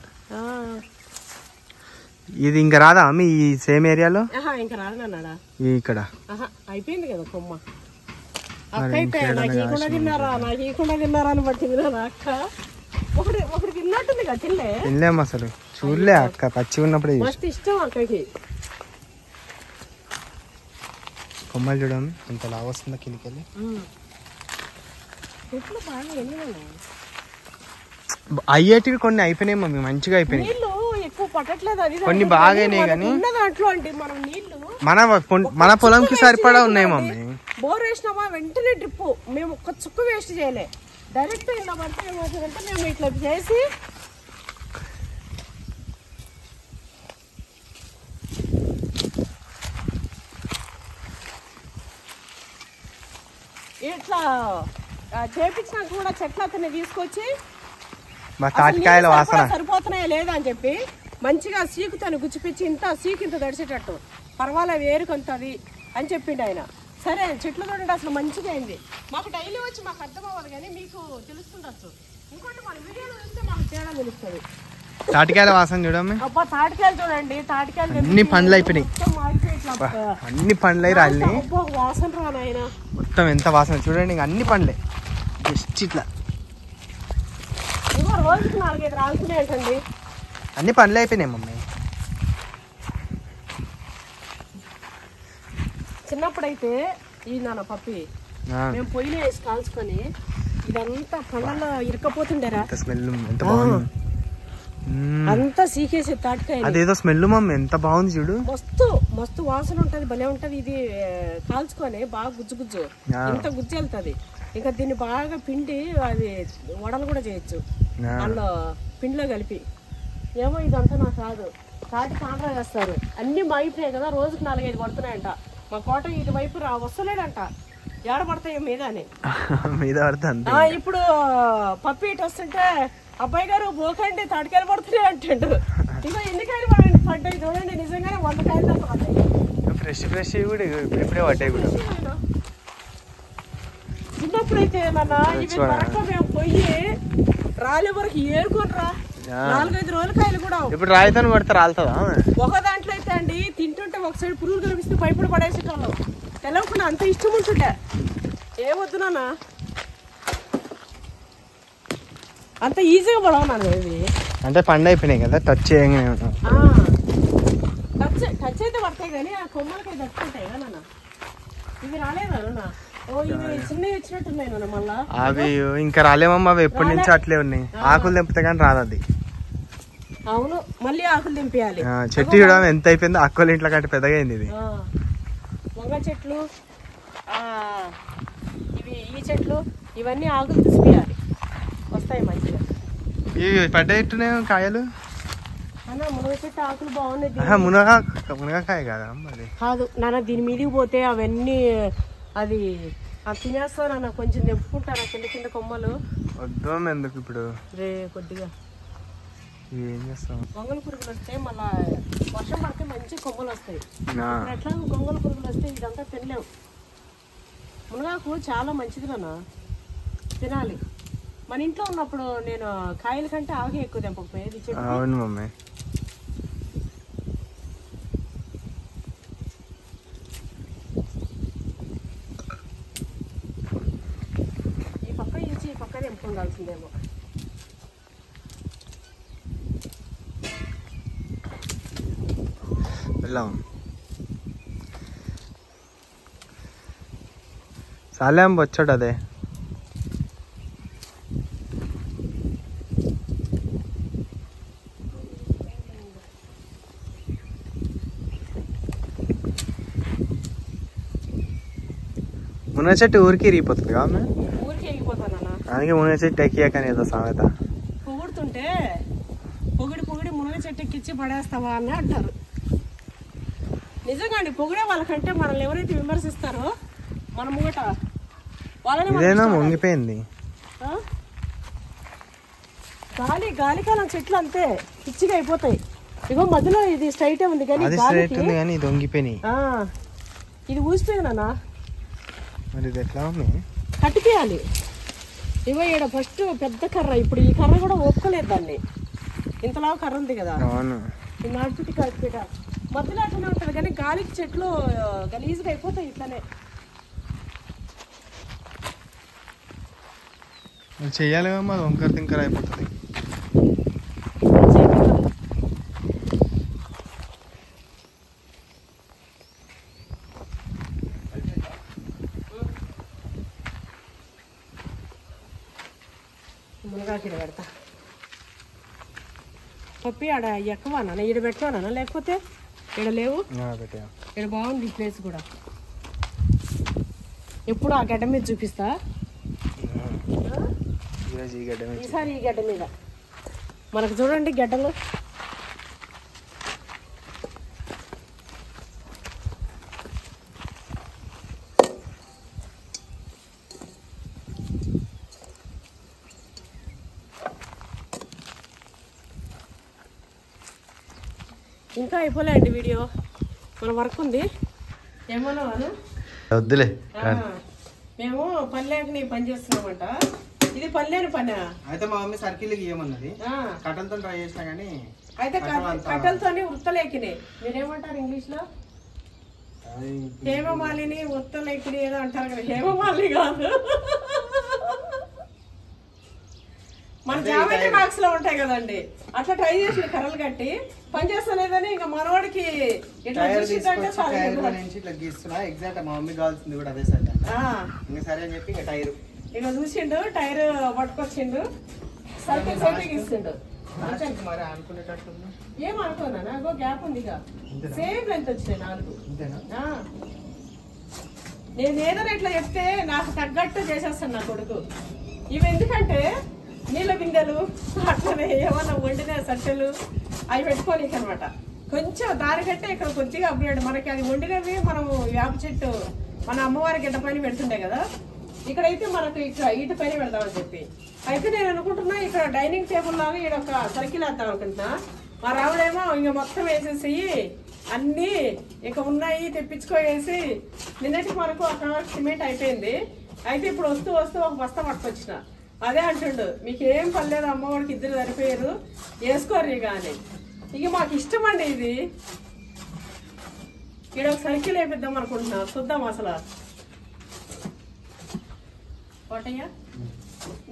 ఇది ఇంకా రాదా మీ ఈ సేమ్ ఏరియాలో? ఇంకా రాదన్నాడా ఇక్కడ అయిపోయింది కదా కొమ్మ. అక్క అయితే నాకు ఇకుండా తిన్నారా అని పట్టింది నా అక్క. ఒకటి తిన్నట్టుంది కదా, తినలేము అసలు, చూడలే అక్క పచ్చి ఉన్నప్పుడే. మస్తు ఇష్టం అక్కకి. కొమ్మలు చూడమని ఎంత లాగా వస్తుందో కిందికెళ్ళి. అయ్యేటివి కొన్ని అయిపోయినాయి మమ్మీ, మంచిగా అయిపోయినాయి. ఎక్కువ పట్టట్లేదు, అది కొన్ని బాగానే కానీ దాంట్లో అంటే మనం నీళ్లు మన పొలంకి సరిపడా ఉన్నాయి మమ్మీ. బోర్ వేసినామా వెంటనే డ్రిప్, మేము ఒక్క చుక్క వేస్ట్ చేయలే. డైరెక్ట్ ఇలా పడితే ఏమవుతుందంటే మేము ఇట్లా చేసి ఇట్లా చేపించినాక కూడా చెట్లు అతన్ని తీసుకొచ్చి తాటికాయల వాసన సరిపోతున్నాయా లేదా అని చెప్పి మంచిగా సీకుతాను గుచ్చిపిచ్చి ఇంత సీకు ఇంత తడిచేటట్టు పర్వాలేదు వేరుకొంతది అని చెప్పిండు ఆయన. సరే చెట్లు చూడండి అసలు మంచిగా అయింది. మాకు డైలీ వచ్చి మాకు అర్థం అవ్వాలి కానీ మీకు తెలుస్తుండొచ్చు. ఇంకోటి మన వీడియోలో చూస్తే మాకు తేడా తెలుస్తుంది. తాటికాయల వాసన చూడమ్మ. అబ్బా తాటికాయలు చూడండి, తాటికాయలు అన్ని పండ్లు అయిపోయినాయి, అన్ని పండ్లు అయి రాలి వాసన రానాయన మొత్తం ఎంత వాసన చూడండి. ఇంకా అన్ని పండ్లే జస్ట్ ఇట్లా రోజుకి 4-5 రాలుతున్నాయంటండి. అన్ని పండ్లు అయిపోయినాయి మమ్మీ. చిన్నప్పుడైతే ఈ నాన్న పప్పి మేము పొయ్యిలో వేసి కాల్చుకొని ఇదంతా పండ్లలో ఇరకపోతుండేరా. స్మెల్ ఎంత బాగుంది, అంతా సీకేసి తాటికాయ అదేదో స్మెల్ మమ్మీ ఎంత బాగుంది చూడు. మస్తు మస్తు వాసన ఉంటది, భలే ఉంటది. ఇది కాల్చుకొని బాగా గుజ్జు గుజ్జు ఇంత గుజ్జు వెళ్తుంది. ఇంకా దీన్ని బాగా పిండి అది వడలు కూడా చేయొచ్చు అందులో పిండిలో కలిపి. ఏమో ఇదంతా నాకు కాదు. తాటి కాండ్రా చేస్తారు. అన్ని మాగిపోయాయి కదా, రోజుకి 4-5 పడుతున్నాయంట. మా కోట ఇటువైపు వస్తలేడంట, ఏడ పడతాయి మీద అని మీద పడుతుంది. ఇప్పుడు పప్పి ఇటు వస్తుంటే అబ్బాయి గారు పోకండి తాటికాయలు పడుతున్నాయి అంటాడు. ఇక ఎన్ని కాయలు పడ్డాయి చూడండి, నిజంగానే 100 కాయలు తప్ప పడ్డాయి. ఫ్రెష్ కూడా ఇప్పుడే పడ్డాయి కూడా. చిన్నప్పుడైతే నాన్న ఇవి దొరక మేము పోయి రాలే వరకు ఏరుకొని రా 4-5 రోజుల కాయలు కూడా. ఇప్పుడు రాయితో పడితే రాలుతుందా? ఒక దాంట్లో అయితే అండి తింటుంటే ఒక సైడ్ పురుగులు కనిపిస్తే పైపుడు పడేసేటోళ్ళు, తెలవకుండా అంత ఇష్టం ఉంటుంటే. ఏమొద్దు నాన్న, అంత ఈజీగా పడవన్నాను ఇవి. అంటే పండు అయిపోయినాయి కదా, టచ్ చేయగానే టచ్ అయితే పడతాయి కానీ ఆ కొమ్మలకి దట్టుకుంటాయి కదా నాన్న. ఇవి రాలేదా నాన్న? ఓ ఇవి చిన్నవి వచ్చినట్టున్నాయి నాన్న. మళ్ళా అవి ఇంకా రాలేమమ్మా, అవి ఎప్పటి నుంచి అట్లే ఉన్నాయి. ఆకులు తెంపితే కానీ రాదు అది. అవును, మళ్ళీ ఆకులు తెంపేయాలి. చెట్టు కూడా ఎంత అయిపోయిందో, అక్కల ఇంట్లో కంటే పెద్దగా అయింది ఇది. వంగ చెట్లు, ఇవి ఈ చెట్లు, ఇవన్నీ ఆకులు తీసిపోయాలి, వస్తాయి మంచిగా. ఇవి పడ్డాయిట్టున్నాయి కాయలు. అన్న మునగ చెట్టు ఆకులు బాగున్నాయి. మునగకాయ కదా మరి కాదు నాన్న, దీని మీదికి పోతే అవన్నీ అది తినేస్తా నాన్న. కొంచెం తెంపుకుంటారా కింద కింద కొమ్మలు? వద్దాం ఎందుకు ఇప్పుడు రే కొద్దిగా. ఏం చేస్తాం, గొంగళ పురుగులు వస్తే మళ్ళా వర్షం పడితే మంచి కొమ్మలు వస్తాయి. ఎట్లా గొంగళ పురుగులు వస్తే ఇదంతా తినలేము. మునగాకు చాలా మంచిది నాన్న, తినాలి. మన ఇంట్లో ఉన్నప్పుడు నేను కాయల కంటే ఆగే ఎక్కువ తెంపకపోయేది. అవును మమ్మీ. ఈ పక్క నుంచి ఈ పక్క తెంపుకోవాల్సిందేమో. వెళ్ళాం సాలేం వచ్చాడు అదే. మునగ చెట్టు ఊరికి ఇరిగిపోతుంది కదా, ఊరికి ఎగిపోతానన్నా. అందుకే మునగ చెట్టు ఎక్కియాకని ఏదో సామెత. పొగుడుతుంటే పొగిడి మునగ చెట్టు ఎక్కిచ్చి పడేస్తావా అని అంటారు. నిజంగా అండి, పొగిడే వాళ్ళకంటే మనల్ని ఎవరైతే విమర్శిస్తారో మన ముంగట ఇదేనా వంగిపోయింది. గాలికాలం చెట్లు అంతే పిచ్చిగా అయిపోతాయి. ఇగో మధ్యలో ఇది స్ట్రైట్ ఉంది కానీ ఇది వంగిపోయినాయి. ఇది ఊసిపోయింది నాన్న. మరి ఇది ఎట్లా ఉంది, కట్టికేయాలి. ఇగో ఈడ ఫస్ట్ పెద్ద కర్ర, ఇప్పుడు ఈ కర్ర కూడా ఒప్పుకోలేదు దాన్ని. ఇంతలా కర్ర ఉంది కదా, ఈ నాటి కట్టిపేట మధ్యలో అట్లనే ఉంటుంది కానీ గాలికి చెట్లు గలీజ్గా అయిపోతాయి ఇట్లనే. చెయ్యాలి కదా, వంకర తింకర అయిపోతుంది. మునగాకిడ పెడతా. పప్పి ఆడ ఎక్కవానా, ఈడ పెట్టవానా లేకపోతే ఈడ లేవు? ఈడ బాగుంది ఈ ప్లేస్ కూడా. ఎప్పుడు ఆ గడ్డ మీద చూపిస్తా, ఈసారి ఈ గడ్డ మీద. మనకు చూడండి గడ్డలు. ఇంకా అయిపోలేండి వీడియో, మన వర్క్ ఉంది. ఏమన్నా వద్దులే, మేము పల్లెకి పని చేస్తున్నామంట. ఇది పల్లెని పని అయితే మా మమ్మీ సర్కిల్ ఇవ్వమన్నది, కట్టలతో ట్రై చేసినా కానీ అయితే కట్టెలతోని ఉత్తలేకినాయి. మీరేమంటారు ఇంగ్లీష్ లో? హేమమాలిని ఉత్తలేకిని ఏదో అంటారు కదా, హేమమాలిని కాదు. మన జామెట్రీ బాక్స్ లో ఉంటాయి కదండి, అట్లా ట్రై చేసిన కర్రలు కట్టి పని చేస్తలేదని ఇంకా మనవాడికి ఇట్లా చూసిందంటే ఎగ్జాక్ట్ మా మమ్మీ కావాల్సింది కూడా అదే సార్. ఇంకా సరే అని చెప్పి ఇంకా టైర్ ఇక చూసిండు, టైర్ పట్టుకొచ్చిండు, సర్కిల్ సర్కిల్ ఇస్తుండు. ఏమనుకోనా, గ్యాప్ ఉంది ఇక సేమ్ లెంత్ వచ్చినాయి 4. నేను ఏదైనా ఇట్లా చెప్తే నాకు తగ్గట్టు చేసేస్తాను నా కొడుకు. ఇవి ఎందుకంటే నీళ్ళ బిందెలు అట్లనే ఏమన్నా వండిన సట్టెలు అవి పెట్టుకోనీకి అనమాట. కొంచెం దానికంటే ఇక్కడ కొద్దిగా అప్గ్రేడ్. మనకి అది వండినవి మనము వేప చెట్టు మన అమ్మవారి గిడ్డ పైన పెడుతుండే కదా, ఇక్కడైతే మనకు ఇక్కడ ఈట పైన పెడదామని చెప్పి. అయితే నేను అనుకుంటున్నా ఇక్కడ డైనింగ్ టేబుల్ లాగా ఇక్కడ ఒక సర్కిల్ వేద్దాం అనుకుంటున్నా. మా రావుడేమో ఇంక మొత్తం వేసేసి అన్ని ఇక ఉన్నాయి తెప్పించుకోవేసి నిన్నటికి మనకు అక్కడ సిమెంట్ అయిపోయింది. అయితే ఇప్పుడు వస్తూ వస్తూ ఒక బస్తా పట్టుకొచ్చిన. అదే అంటుండు, మీకు ఏం పర్లేదు అమ్మవాడికి ఇద్దరు సరిపోయారు వేసుకోరు కానీ. ఇక మాకు ఇష్టం అండి ఇది. ఇక్కడ ఒక సర్కిల్ వేపిద్దాం అనుకుంటున్నా, చూద్దాం అసలు. కోటయ్య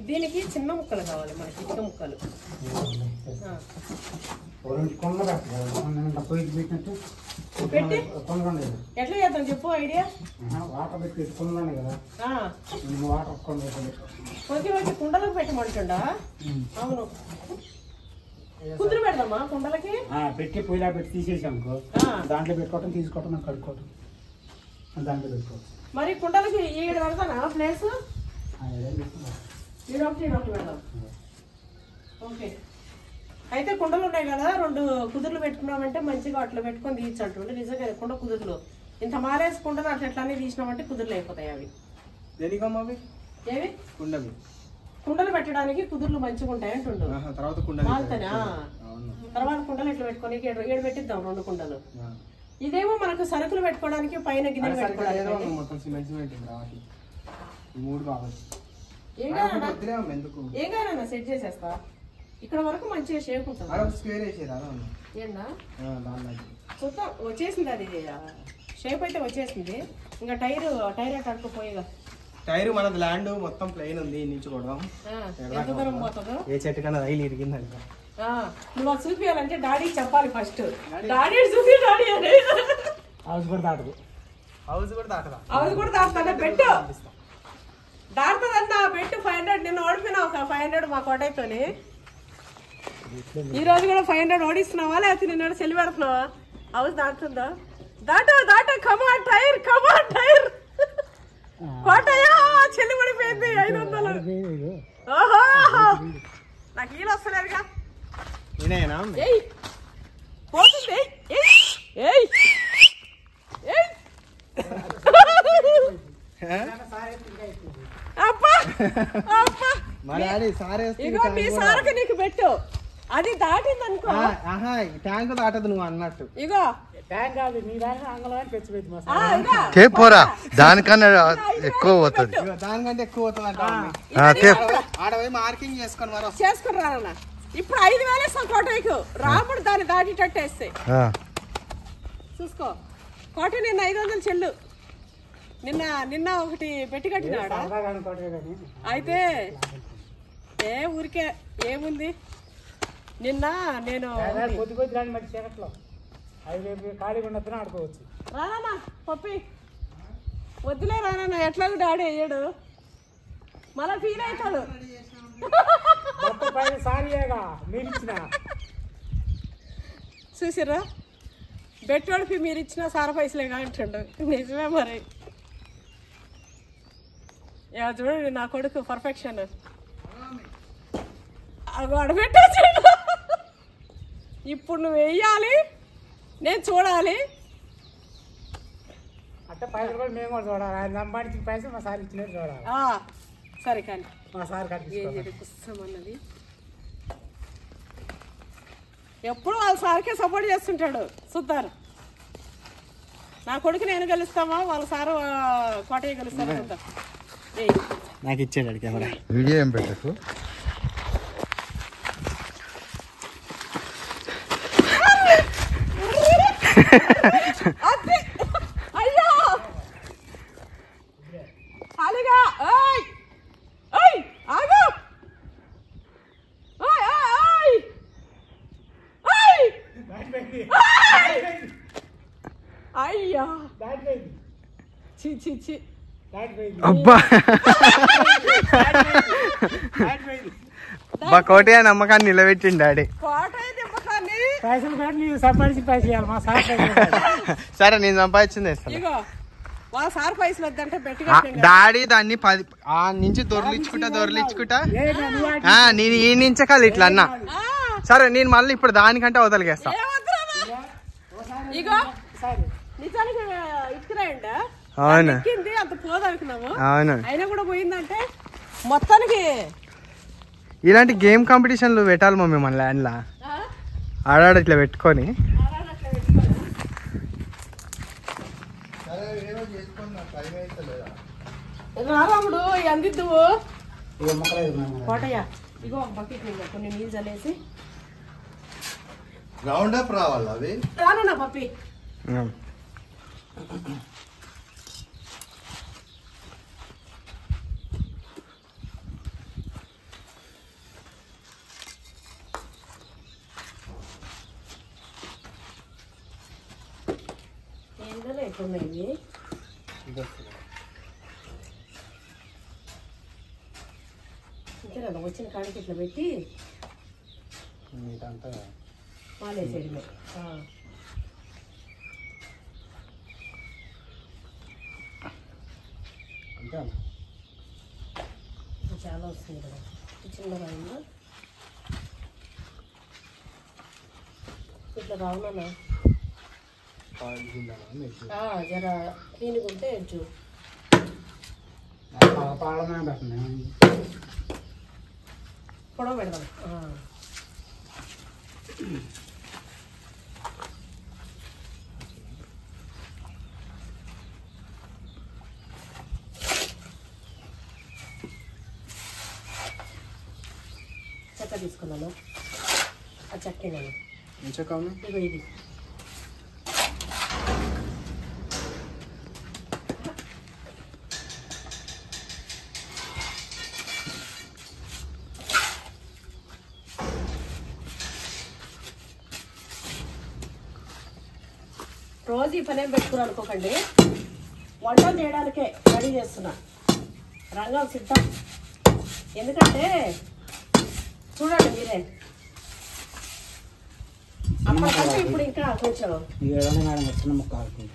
దీనికి చిన్న ముక్కలు కావాలి మనకి, ఇటుక ముక్కలు. పెట్టి ఎట్లా చేద్దాం చెప్పు ఐడియా. కొంచెం వచ్చి కుండలకు పెట్టమంటుండా? అవును, కుదురు పెడదామా కుండలకి? పెట్టి పొయ్యిలా పెట్టి తీసేసాము, దాంట్లో పెట్టుకోవటం తీసుకోవటం కడుక్కోవటం దాంట్లో పెట్టుకోవటం. మరి కుండలకి ఈడ పెడతానా ప్లేస్? ఈడొకటి పెడదాం. ఓకే, అయితే కుండలు ఉన్నాయి కదా, 2 కుదుర్లు పెట్టుకున్నామంటే మంచిగా అట్లా పెట్టుకొని తీయచ్చంటుండే. నిజంగా కుండ కుదుర్లు ఇంత మారేసి కుండలు అట్లా ఎట్లానే తీసినామంటే కుదుర్లు అయిపోతాయి అవి. ఏవి కుండలు పెట్టడానికి కుదుర్లు మంచిగా ఉంటాయి అంటుండు. తర్వాత కుండలు ఇట్లా పెట్టుకొని ఏడు పెట్టిద్దాం 2 కుండలు. ఇదేమో మనకు సరుకులు పెట్టుకోవడానికి, పైన గిన్నెలు పెట్టుకోవడానికి. ఏం కాదన్నా సెట్ చేసేస్తా. ఇక్కడ వరకు మంచిగా షేప్ ఉంటుంది. చూద్దాం, వచ్చేసింది అది షేప్ అయితే వచ్చేసింది. ఇంకా టైర్ అట్లా అనుకోపోయేగా. టైర్ మనది ల్యాండ్ మొత్తం ప్లెయిన్ ఉంది, నుంచి కూడా ఎంత దూరం పోతుందో. ఏ చెట్టు కన్నా రైలు ఇరిగిందంట. నువ్వు అది చూపించాలంటే డాడీకి చెప్పాలి ఫస్ట్. డాడీ చూపి, డాడీ అని. హౌస్ కూడా దాటదు. హౌస్ కూడా దాటదా? హౌస్ కూడా దాటుతా పెట్టు. దాటుతుందన్నా పెట్టు. 500 నిన్న ఓడిపోయినా ఒక 500 మా కోటైతోని. ఈ రోజు కూడా 500 ఓడిస్తున్నావా లేకపోతే నిన్న సెల్ పెడుతున్నావా? హౌస్ దాటుతుందా? దాట కమాన్ టైర్ కోటయ్యా చెల్లి పడిపోయింది 500. ఓహో, నాకు ఈలు వస్తలేరుగా. పోతుంది. ఇగో నీ సారకు నీకు పెట్టు. అది దాటింది అనుకో, ట్యాంక్ దాటదు నువ్వు అన్నట్టు. ఇగో పోరా, దానికన్నా ఎక్కువ పోతుంది. దానికంటే ఎక్కువ పోతుంది. ఆడపోయి మార్కింగ్ చేసుకుని రానా. ఇప్పుడు 5,000 ఇస్తాం కోటయ్యకు. రాముడు దాన్ని దాటేటట్టు వేస్తే చూసుకో. కోట నిన్న 500 చెల్లు. నిన్న ఒకటి పెట్టి కట్టినాడా? అయితే ఊరికే ఏముంది. నిన్న నేను రానా పప్పి వద్దులే రానా, ఎట్లాగో డాడీ అయ్యాడు మళ్ళా ఫీల్ అవుతాడు. చూసిరా, బెట్టోడికి మీరు ఇచ్చిన సార పైసలేగా అంటుండు. నిజమే మరి. చూడండి నా కొడుకు పర్ఫెక్షన్. అడబెట్టొచ్చాడు. ఇప్పుడు నువ్వు వెయ్యాలి, నేను చూడాలి. అంటే పైసలు కూడా మేము కూడా చూడాలి. ఆయన సంపాదించిన పైసలు మా సార్ ఇచ్చినట్టు చూడాలి. సరే కానీ మా సార్ అన్నది ఎప్పుడు వాళ్ళ సార్కే సపోర్ట్ చేస్తుంటాడు. చూద్దారు నా కొడుకు నేను గెలుస్తామా వాళ్ళ సారు కోటయ్య గెలుస్తామా చూద్దాం. నాకు ఇచ్చాడు కెమెరా. వీడియో ఏం పెట్టకు. అయ్యో ఖాళీగా ఆగు. అయ్యా చి అబ్బా మా కోటయ్య నమ్మకాన్ని నిలబెట్టిండు డాడీ. పైసలు పెట్టి సంపాదించిన పైసలు ఇవ్వాలి మా సార్. సరే నేను సంపాదించింది డాడీ. దాన్ని 10 నుంచి దొరలించుకుంటా నేను ఈ నుంచే కాదు ఇట్లా అన్నా. సరే నేను మళ్ళీ ఇప్పుడు దానికంటే అవతలికేస్తా. ఇగో నిజానికి ఇటుకురాయండి అవును ఎక్కింది అంత పోదనుకున్నాము అవును అయినా కూడా పోయిందంటే మొత్తానికి ఇలాంటి గేమ్ కాంపిటీషన్లు పెట్టాలి మమ్మీ మన ల్యాండ్లా ఆడాడ ఇట్లా పెట్టుకొని రాముడు అందిద్దు కోటయ్య ఇగో ఒక బకెట్ కొన్ని నీళ్ళు చల్లేసి రౌండ్ అప్ రావాలి అవి రాను పప్పి ఏంటో లేకున్నాయి కదా వచ్చిన కాడికి ఇట్లా పెట్టి పాలేసేయడమే చాలా వస్తుంది కదా చిన్న రాయిలో ఇట్లా రావునా జర క్లీన్గా ఉంటే ఎడ్జు పొడవ పెడదాం చెక్క తీసుకున్నాను ఆ చెక్కినాను ఇగో ఇది రోజు ఈ పని ఏం పెట్టుకుని అనుకోకండి వంటలు చేయడానికే రెడీ చేస్తున్నా రంగం సిద్ధం ఎందుకంటే చూడండి మీరే అప్పటికంటే ఇప్పుడు ఇంకా కొంచెం చిన్న ముక్క ఆడుతుంది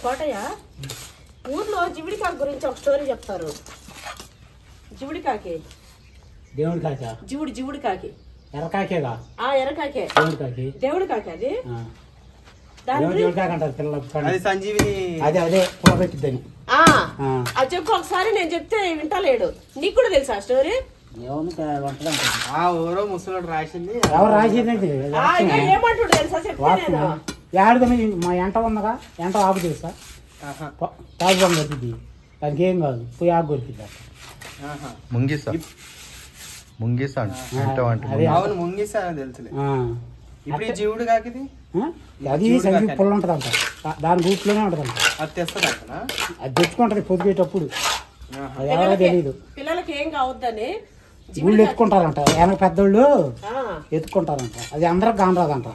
కోటయ్య ఊర్లో జివిడికాకి గురించి ఒక స్టోరీ చెప్తారు జివిడికాకి దేవుడి కాక జివుడి కాకి ఎర్రకాకేగా ఎర్రకాకే దేవుడి కాకి దేవుడి కాకి అది దేవుడి కాక అంటారు పిల్లలు అది సంజీవిని అదే పొల పెట్టిద్దని అది చెప్పు ఒకసారి నేను చెప్తే వింటలేడు నీకు కూడా తెలుసా స్టోరీ ఓరో ముసలోడు రాసింది ఎవరు రాసేది ఏమంటాడు తెలుసా చెప్తే ఏడుదని మా ఎంట ఉన్నదా ఎంట ఆకు తెలుసా తాగుబం కట్టింది దానికి ఏం కాదు పోయి ఆకు కొరికిద్ది ముంగిసా అవును ముంగిసా తెలుసులే ఇప్పుడు జీవుడు కాకిది అది సంగీ పుల్ల ఉంటదంట దాని గూట్లోనే ఉంటదంట అది తెస్తుందంట అది తెచ్చుకుంటది పొద్దుగేటప్పుడు అది ఎవరో తెలియదు పిల్లలకి ఏం కావద్దని గుళ్ళు ఎత్తుకుంటారంట వెనక పెద్దోళ్ళు ఎత్తుకుంటారంట అది అందరికి కానరాదంట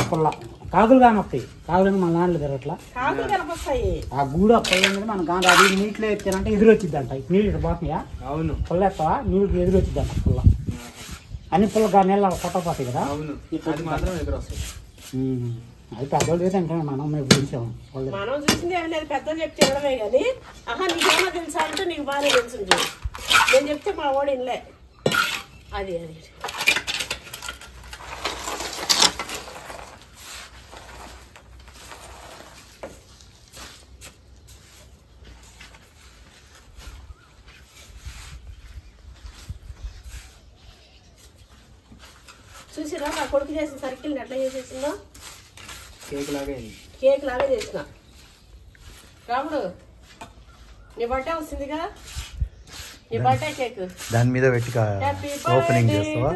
పుల్ల కాకులు కానొస్తాయి కాకులు మన నాన్నలు తిరగట్లా ఆ గూడు పొయ్యి మన కాన అది నీటిలో ఎత్తానంటే ఎదురు వచ్చిద్దంట నీళ్ళు ఇటు పోతున్నాయా అవును పుల్ల ఎత్తావా నీళ్ళకి ఎదురు వచ్చిద్దంట పుల్ల అన్ని పుల్ల నీళ్ళ కొట్టపోతాయి కదా అది పెద్దోళ్ళు అయితే అంటే మనం మేము చూసాము మనం చూసింది ఏమి లేదు పెద్దలు చెప్తే తినడమే కానీ నీకేమో తెలుసా అంటే నీకు బాగానే తెలుసు నేను చెప్తే మా వాడు ఇన్లే అది అది చూసిరా నా కొడుకు చేసిన సర్కిల్ని ఎట్లా చేసేసిందో కేక్ లాగా చేసిన రాముడు నీ బర్త్డే వస్తుందిగా నీ బర్త్డే కేక్ దాని మీద పెట్టి ఓపెనింగ్ చేస్తావా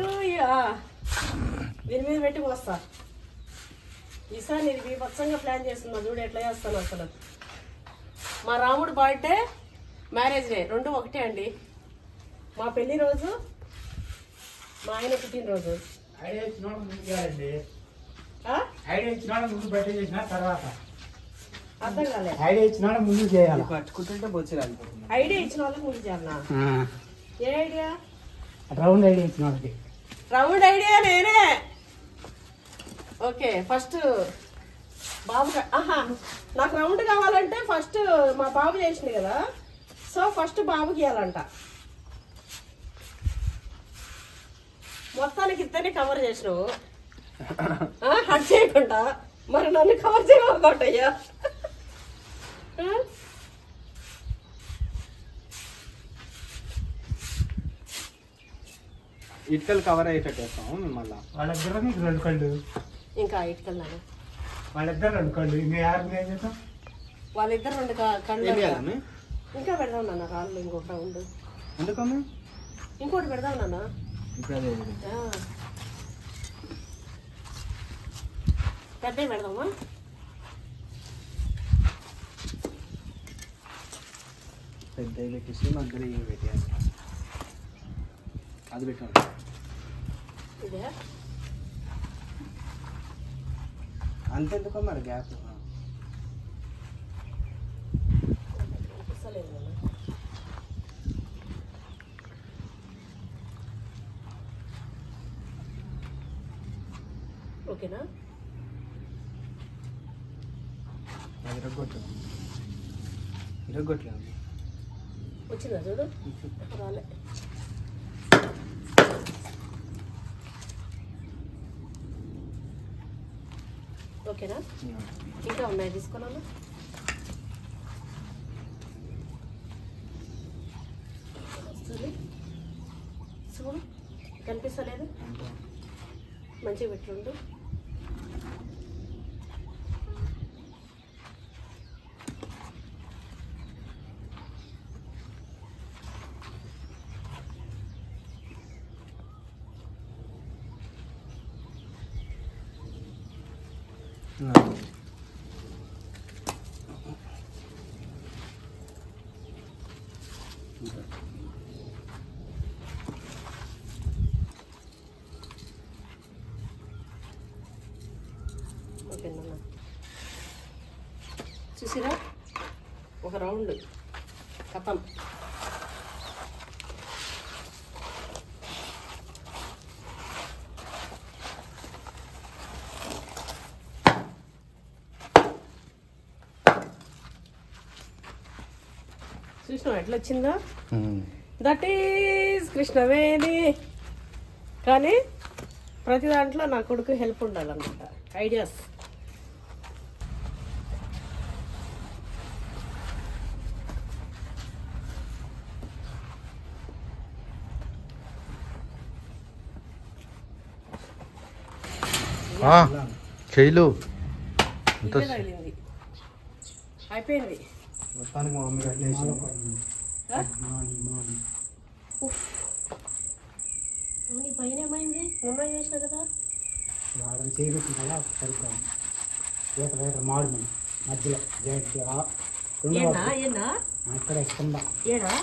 దీని మీద పెట్టి వస్తా ఈసారి నేను బీభత్సంగా ప్లాన్ చేస్తున్నా చూడు ఎట్లా చేస్తాను అసలు మా రాముడు బర్త్డే మ్యారేజ్ డే రెండు ఒకటే అండి మా పెళ్లి రోజు మా ఆయన పుట్టినరోజు అర్థం కాలేదు ఐడియా ఇచ్చిన ముందు చేయాలి పట్టుకుంటుంటే బొచ్చురాలి ఐడియా ఇచ్చిన వాళ్ళకి ముందు చేయాలన్నా ఏ ఐడియా రౌండ్ ఐడియా ఇచ్చిన వాళ్ళకి రౌండ్ ఐడియా నేనే. ఓకే ఫస్ట్ బాబు నాకు రౌండ్ కావాలంటే ఫస్ట్ మా బాబు చేసింది కదా, సో ఫస్ట్ బాబుకి ఇవ్వాలంట. మొత్తానికి ఇద్దరిని కవర్ చేసినావు హట్ చేయకుండా, మరి నన్ను కవర్ చేయమనుకోటయ్యా. ఇటుకలు కవర్ అయ్యేటట్టు వేస్తాము మళ్ళీ. వాళ్ళిద్దరు నీకు 2 కళ్ళు, ఇంకా ఇటుకలు వాళ్ళిద్దరు 2 కళ్ళు, ఇంకా యారు ఏం చేస్తాం? వాళ్ళిద్దరు 2 కళ్ళు ఏం చేయాలమ్మ? ఇంకా పెడదాం నాన్న రాళ్ళు, ఇంకొక రౌండ్ ఎందుకమ్మ? ఇంకోటి పెడదాం నాన్న. ఇప్పుడు అదే పెద్దవి పెడదామా? పెద్ద పెట్టేసి మధ్యలో ఇవి పెట్టేయాలి. అది పెట్టాలి. ఇదే అంతెందుకో మరి గ్యాప్. అసలేదు నాన్న. ఓకేనా? అది ఇరగొట్టలేదు. వచ్చిందా చూడు, రాలే. ఓకేనా? ఇంకా ఉన్నాయి తీసుకున్నాను. చూడు కనిపిస్తలేదు, మంచిగా పెట్టుండు. ఓకేనా? చూసిరా ఒక రౌండ్ కథం. చూసినావు ఎట్లా వచ్చిందో? That is Krishnaveni. కానీ ప్రతి దాంట్లో నా కొడుకు హెల్ప్ ఉండాలన్నమాట, ఐడియాస్. చేయలు ఇదే తగిలింది, అయిపోయింది. మొత్తానికి మా మమ్మీ అట్లా వేసింది. నీ పైన ఏమైంది? నువ్వు చేసిన కదా. వాళ్ళని చేయబెట్టిన కదా సరిగ్గా వేట మాడు మనం మధ్యలో ఏనా ఏనా అక్కడ కింద ఏడా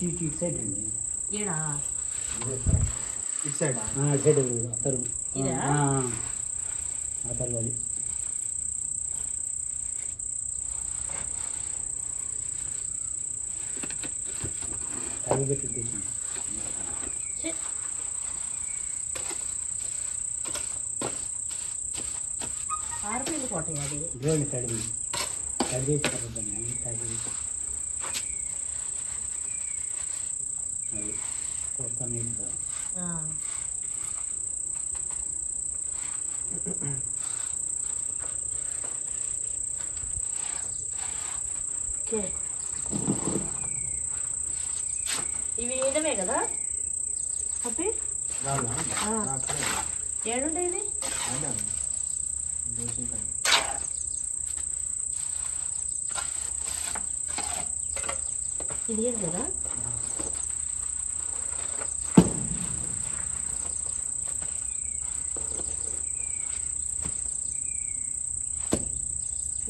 ఇటు సైడ్ అండి. ఏడా ఇటు సైడ్ సైడ్ అతరు ఇదా? అతరు అది అవి పెట్టి ఆరిపోయింది కోటయ్య అది. దేవుని కడిగి కడిగేసి కడిగి అది కొత్తనే ఓకే. ఇవి ఏడవే కదా అప్పి? ఏడుండే ఇది? ఇది ఏది కదా?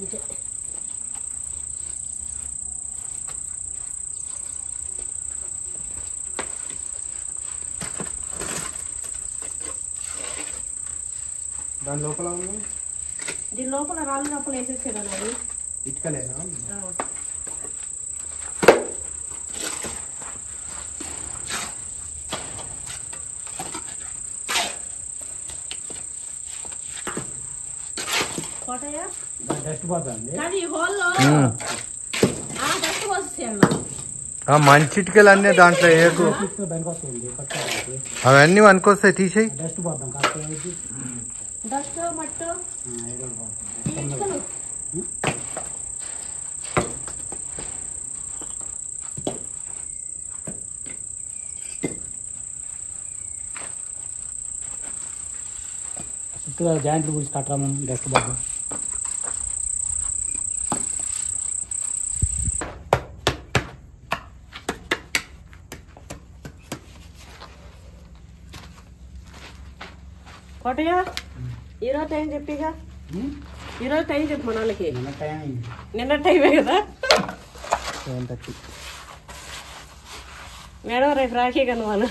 ఇంతే. దాని లోపల ఉంది. దీని లోపల రాళ్ళు లోపల వేసేసేదా అది? ఇటుకలేనా? కోటయ్య డస్ట్ పోతుంది. కానీ ఈ హోల్లో ఆ డస్ట్ వస్తాయి మంచి ఇటుకలు అన్నీ దాంట్లో ఏకు పనికొస్తుంది పట్టుకోవాలి. అవన్నీ వనుకొస్తాయి తీసేయి. డస్ట్ పోతాం కాస్త డస్ట్ మట్టు ఇటుకలు. చుట్టూ జాయింట్లు పూసి కట్టరాము డస్ట్ పోతాం. కోటయ్య ఈరోజు టైం చెప్పిగా ఈరోజు టైం చెప్పు మన వాళ్ళకి. నిన్న టైమే కదా మేడం రేపు రాఖీ కను వాళ్ళు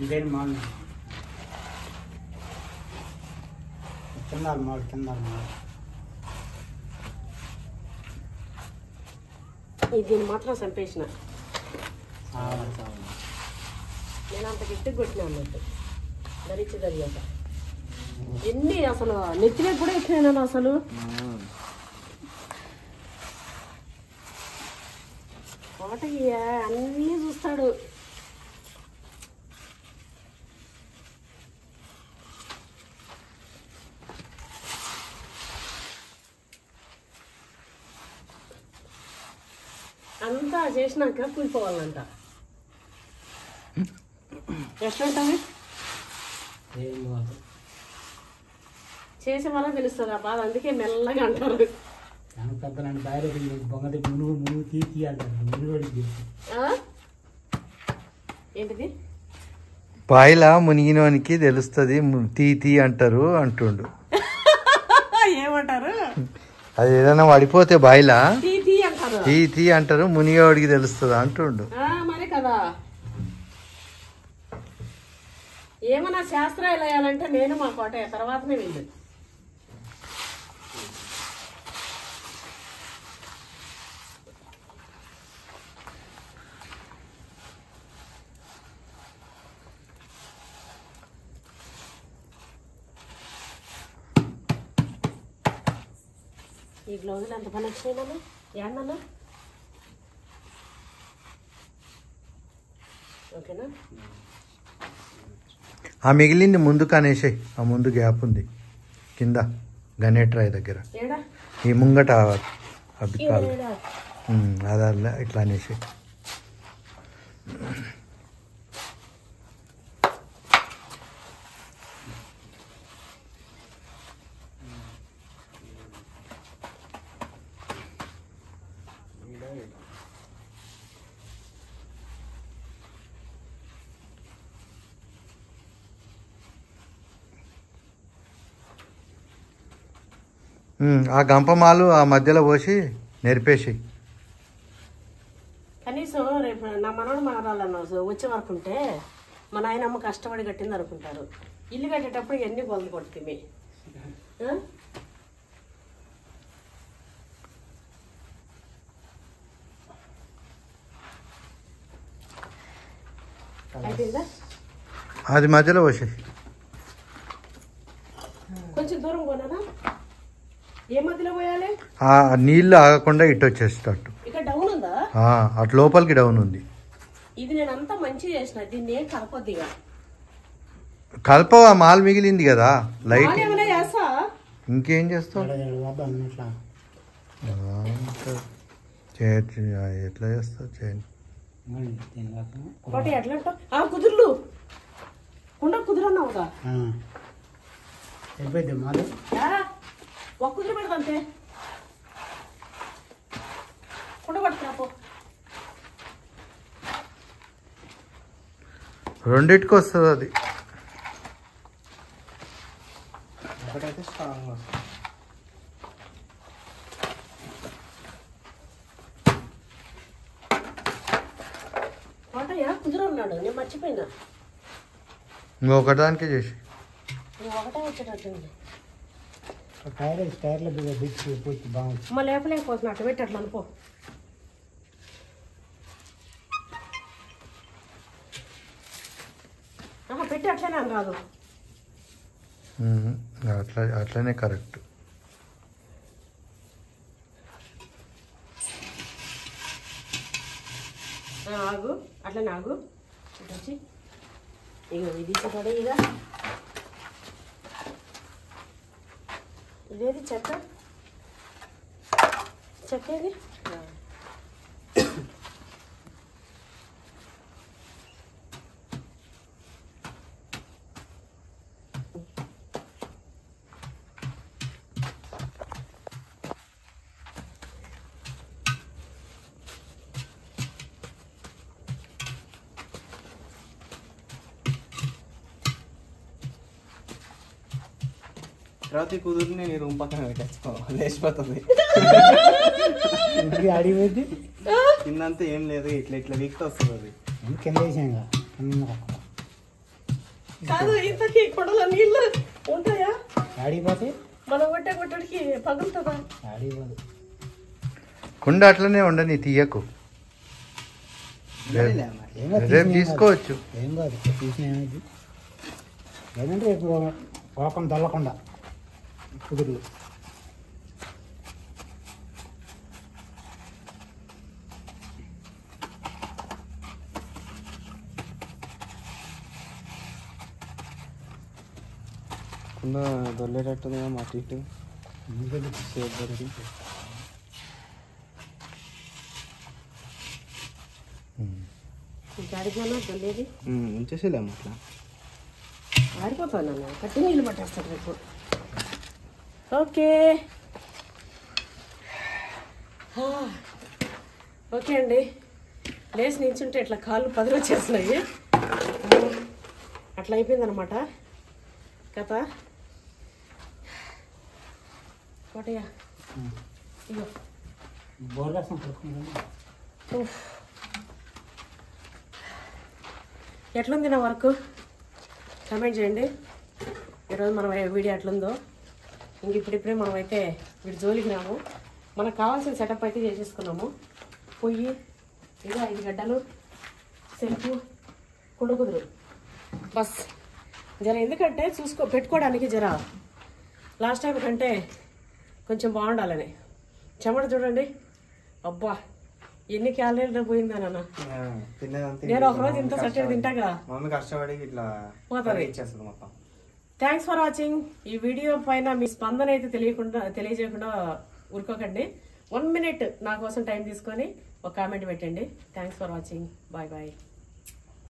ఇదేం మాడు కిందాలి మాడు కిందాలి మాడు. దీన్ని మాత్రం చంపేసిన నేను అంత గిట్టుకు కొట్టినా అన్నట్టు ధరించి జరిగాక ఎన్ని అసలు నెత్తినే కూడా ఎక్కినాను అసలు. కోటయ్య అన్నీ చూస్తాడు. అంతా చేసినాక కూలిపోవాలంట. ఎట్లుంటుంది చేసే వాళ్ళకి తెలుస్తుంది ఆ బాధ. అందుకే మెల్లగా అంటారు. పెద్దలంటే బయట బొంగది మునుగు మునుగు తీసి అంటారు. మునుగోడికి ఏంటిది బాయిలా మునిగినోనికి తెలుస్తుంది తీ అంటారు అంటుండు. ఏమంటారు అది ఏదైనా పడిపోతే బాయిలా తీ అంటారు. తీ అంటారు మునిగేవాడికి తెలుస్తుంది అంటుండు. మరి కదా ఏమన్నా శాస్త్రాలు వేయాలంటే నేను మా కోటయ్య తర్వాతనే వెళ్ళు. ఈ గ్లౌజులు ఎంత పని వచ్చినాయినా ఏందన్నా ఓకేనా. ఆ మిగిలింది ముందు కానేసాయి. ఆ ముందు గ్యాప్ ఉంది కింద గనేట్రాయ్ దగ్గర ఈ ముంగట అభిప్రాయాలు అదల్లా ఇట్లా అనేసి. ఆ గంపమాలు ఆ మధ్యలో పోసి నెరిపేసి కనీసం రేపు నా మనవడు మనరాలన్న వచ్చే వరకు ఉంటే మా నాయనమ్మ కష్టపడి కట్టింది అనుకుంటారు. ఇల్లు కట్టేటప్పుడు ఎన్ని గొంతు కొడుతుంది. అయిపోయిందా అది మధ్యలో పోసి కొంచెం దూరం పోనా. ఏ మధ్యలో పోయాలి ఆ నీళ్లు ఆగకుండా ఇటు వచ్చేసేటట్టు. ఇక్కడ డౌన్ ఉందా అటు లోపలికి డౌన్ ఉంది. ఇది నేను అంతా మంచి చేసిన దీన్ని ఏం కలపొద్దిగా. కలపవా మాల్ మిగిలింది కదా లైట్ ఏమైనా చేస్తా ఇంకేం చేస్తావు ఎట్లా చేస్తావు చేయండి. ఒకటి ఎట్లా అంటావు కుదుర్లు కుండ కుదురన్నావుగా ఒక కుదురు పెడదంతే కుండ పట్టుకురాపో. రెండిటికి వస్తుంది అది. ఒకటైతే స్ట్రాంగ్ వస్తుంది. కోటయ్య కుదురు అన్నాడు నేను మర్చిపోయినా. ఇంకొకదానికే చేసి ఒకటే వచ్చేటట్టుంది. టైర్లో బిట్స్ పూర్తి బాగుంది. మా లేపలేకపోతున్నా అట్టు పెట్టి అట్లా అనుకో. పెట్టి అట్లనే అని రాదు అట్లనే కరెక్ట్. ఆగు, అట్లనే ఆగు. వచ్చి ఇగో ఇది పడే ఇక ఇదేది చెక్క ఏది తర్వాత కుదురు నేను రూమ్ పక్కన పెట్టేసుకో లేచిపోతుంది. అడిగిపోద్ది కిందంతా ఏం లేదు, ఇట్లా ఇట్లా వీక్తో వస్తుంది అది. కింద వేసాను కాదు. ఇంతకీ కొడల నీళ్ళు ఉంటాయా? ఆడిపోతే మనం కొట్టడికి పగులుతుందా? ఆడిపోదు. కుండ అట్లనే ఉండని, తీయకు. రేపు తీసుకోవచ్చు. ఏం కాదు, తీసిన ఏమైంది లేదంటే రేపు కోపం దొల్లకుండా కుదురులు. కుండ దొల్లేటట్టుంది అటు ఇటు సేఫ్ దొరికి. అడిగానా దొల్లేది ఉంచేసేలేము అట్లా ఆరిపోతాను. కట్టి నీళ్ళు పట్టేస్తాడు రేపు. ఓకే ఓకే అండి. లేచి నిల్చుంటే ఇట్లా కాళ్ళు పదులు వచ్చేస్తున్నాయి. అట్లా అయిపోయిందనమాట కథ. కోటయ్య ఇగో బోర్గాసం పడుకుంటాను. ఎట్లుంది నా వర్క్ కామెంట్ చేయండి. ఈరోజు మనం వీడియో ఎట్లుందో. ఇంక ఇప్పుడిప్పుడే మనమైతే వీడి జోలికి రాము. మనకు కావాల్సిన సెటప్ అయితే చేసేసుకున్నాము. పొయ్యి ఇక 5 గడ్డలు, సెల్ఫు, కుడుకుదురు బస్. జర ఎందుకంటే పెట్టుకోవడానికి జర లాస్ట్ టైం కంటే కొంచెం బాగుండాలని. చెమట చూడండి, అబ్బా ఎన్ని క్యాలరీలు పోయిందానన్న. నేను ఒకరోజు ఇంత సట్టెడ్ తింటాగా మమ్మీ కష్టపడి ఇట్లా పోతుంది. ఇచ్చేస్తుంది మొత్తం. Thanks for watching. ఈ వీడియో పైన మీ స్పందన అయితే తెలియజేయకుండా ఊరుకోకండి. 1 minute నా కోసం టైం తీసుకొని ఒక కామెంట్ పెట్టండి. Thanks for watching. Bye bye.